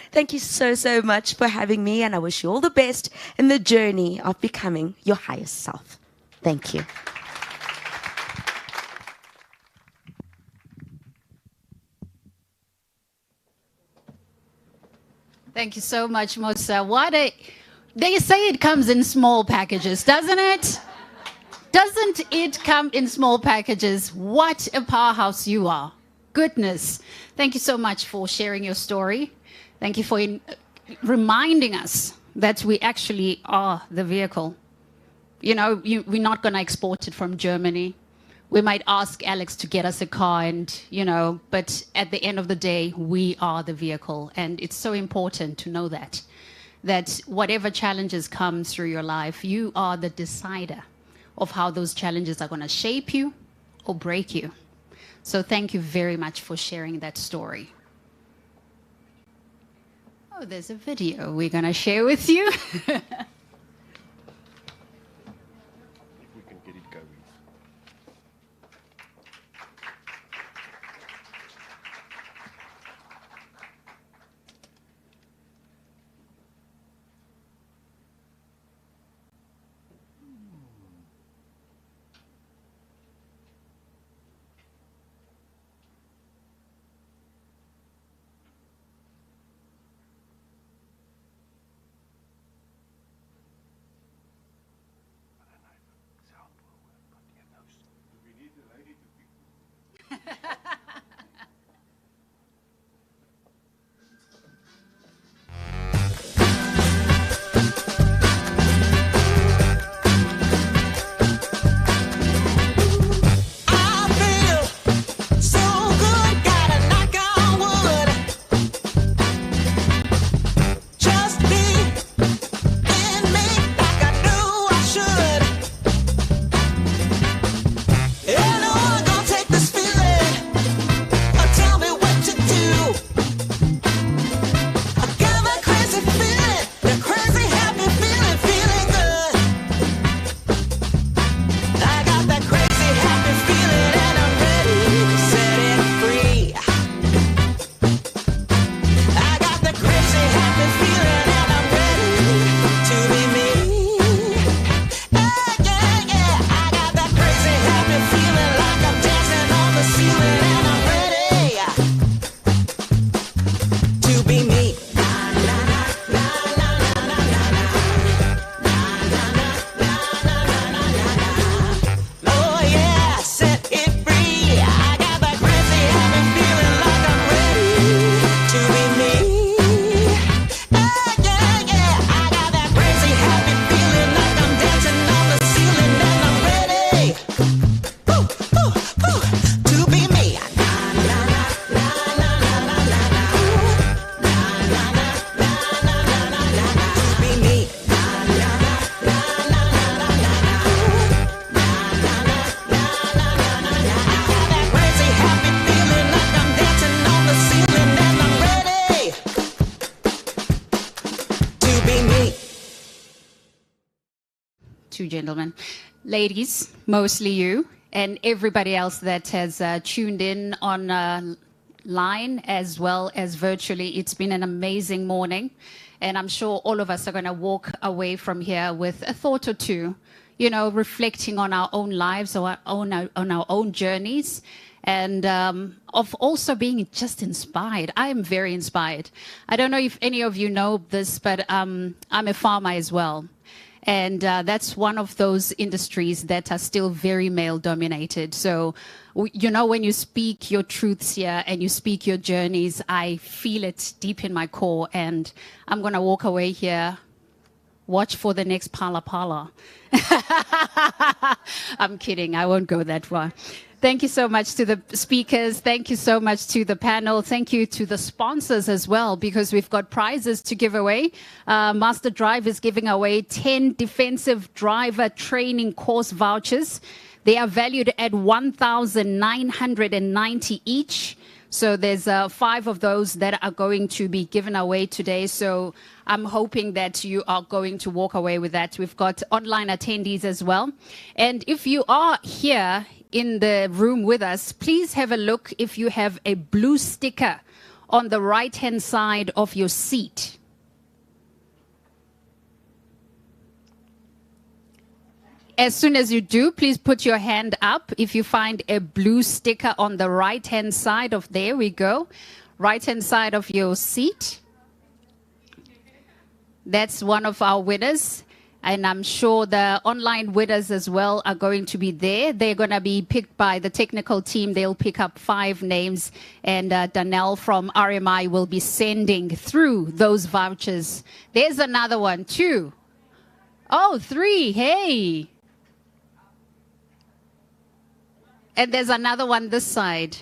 Thank you so, so much for having me, and I wish you all the best in the journey of becoming your highest self. Thank you. Thank you so much, Mosa. They say it comes in small packages, doesn't it? Doesn't it come in small packages? What a powerhouse you are. Goodness. Thank you so much for sharing your story. Thank you for reminding us that we actually are the vehicle. You know, we're not going to export it from Germany. We might ask Alex to get us a car and, but at the end of the day, we are the vehicle. And it's so important to know that whatever challenges come through your life, you are the decider of how those challenges are going to shape you or break you. So thank you very much for sharing that story. Oh, there's a video we're going to share with you. two gentlemen. Ladies, mostly you, and everybody else that has tuned in on line as well as virtually. It's been an amazing morning, and I'm sure all of us are going to walk away from here with a thought or two, you know, reflecting on our own lives or on our own journeys, and of also being just inspired. I am very inspired. I don't know if any of you know this, but I'm a farmer as well. And that's one of those industries that are still very male dominated. So, you know, when you speak your truths here and you speak your journeys, I feel it deep in my core. And I'm going to walk away here. Watch for the next Pala Pala. I'm kidding. I won't go that far. Thank you so much to the speakers. Thank you so much to the panel. Thank you to the sponsors as well, because we've got prizes to give away. Master Drive is giving away 10 defensive driver training course vouchers. They are valued at 1,990 each. So there's 5 of those that are going to be given away today. So I'm hoping that you are going to walk away with that. We've got online attendees as well. And if you are here in the room with us, please have a look if you have a blue sticker on the right-hand side of your seat. As soon as you do, please put your hand up if you find a blue sticker on the right-hand side of, there we go, right-hand side of your seat. That's one of our winners. And I'm sure the online winners as well are going to be there. They're going to be picked by the technical team. They'll pick up 5 names. And Danelle from RMI will be sending through those vouchers. There's another one, 2. Oh, 3. Hey. And there's another one this side.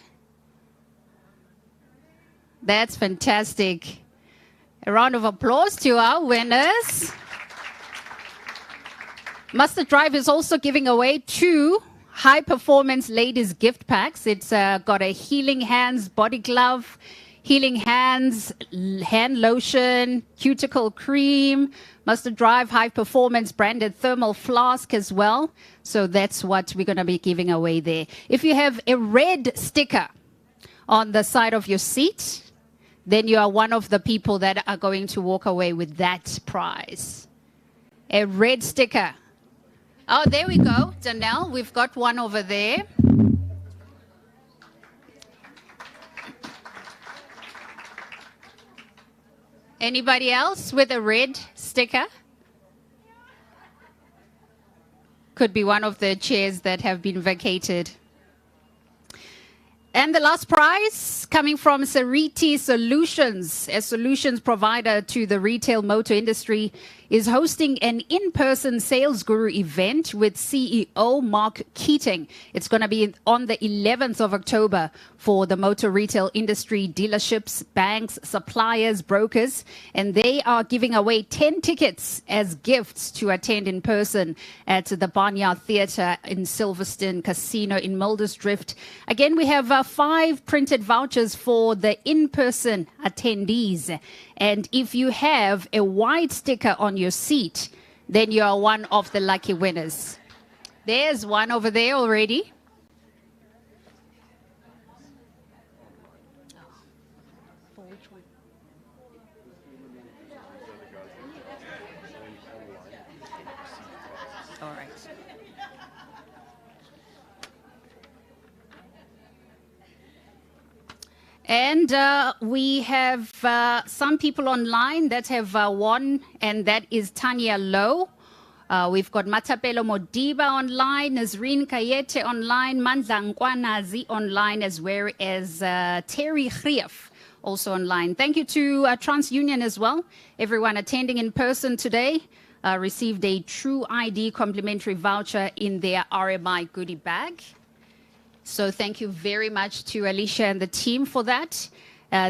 That's fantastic. A round of applause to our winners. Master Drive is also giving away 2 high-performance ladies gift packs. It's got a Healing Hands body glove, Healing Hands hand lotion, cuticle cream, Master Drive high-performance branded thermal flask as well. So that's what we're going to be giving away there. If you have a red sticker on the side of your seat, then you are one of the people that are going to walk away with that prize. A red sticker. Oh, there we go, Danelle. We've got one over there. Anybody else with a red sticker? Could be one of the chairs that have been vacated. And the last prize coming from Sariti Solutions, a solutions provider to the retail motor industry, is hosting an in-person sales guru event with CEO Mark Keating. It's going to be on the 11th of October for the motor retail industry, dealerships, banks, suppliers, brokers, and they are giving away 10 tickets as gifts to attend in person at the Barnyard Theatre in Silverstone Casino in Muldersdrift. Again, we have 5 printed vouchers for the in-person attendees. And if you have a white sticker on your seat, then you are one of the lucky winners. There's one over there already. All right. And we have some people online that have won, and that is Tanya Lowe. We've got Matapelo Modiba online, Nazreen Kayete online, Mandla Nkwanazi online, as well as Terry Grief also online. Thank you to TransUnion as well. Everyone attending in person today received a True ID complimentary voucher in their RMI goodie bag. So thank you very much to Alicia and the team for that.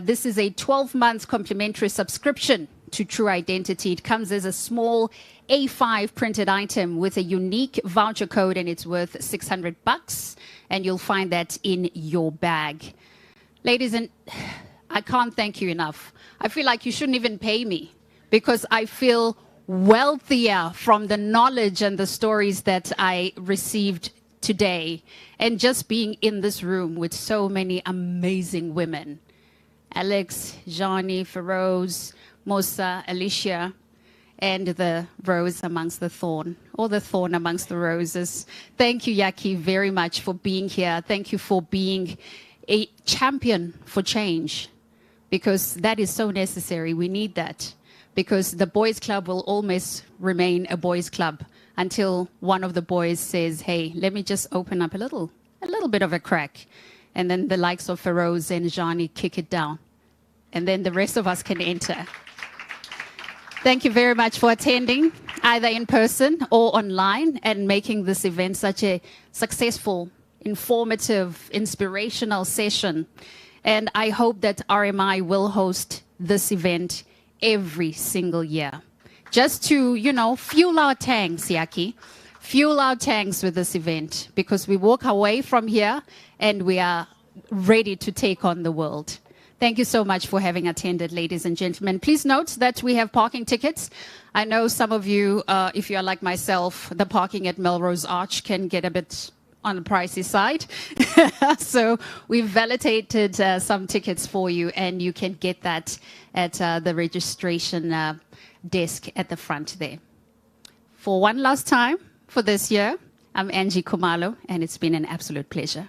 This is a 12-month complimentary subscription to True Identity. It comes as a small A5 printed item with a unique voucher code, and it's worth $600, and you'll find that in your bag. Ladies, and I can't thank you enough. I feel like you shouldn't even pay me, because I feel wealthier from the knowledge and the stories that I received today. And just being in this room with so many amazing women. Alex, Johnny, Feroz, Mosa, Alicia, and the rose amongst the thorn, or the thorn amongst the roses. Thank you, Yaki, very much for being here. Thank you for being a champion for change, because that is so necessary. We need that, because the boys' club will always remain a boys' club until one of the boys says, hey, let me just open up a little bit of a crack. And then the likes of Feroz and Johnny kick it down. And then the rest of us can enter. Thank you very much for attending, either in person or online, and making this event such a successful, informative, inspirational session. And I hope that RMI will host this event every single year. Just to, you know, fuel our tanks, Yaki. Fuel our tanks with this event, because we walk away from here and we are ready to take on the world. Thank you so much for having attended, ladies and gentlemen. Please note that we have parking tickets. I know some of you, if you are like myself, the parking at Melrose Arch can get a bit on the pricey side. So we've validated some tickets for you, and you can get that at the registration desk at the front there. For one last time for this year, I'm Angie Kumalo, and it's been an absolute pleasure.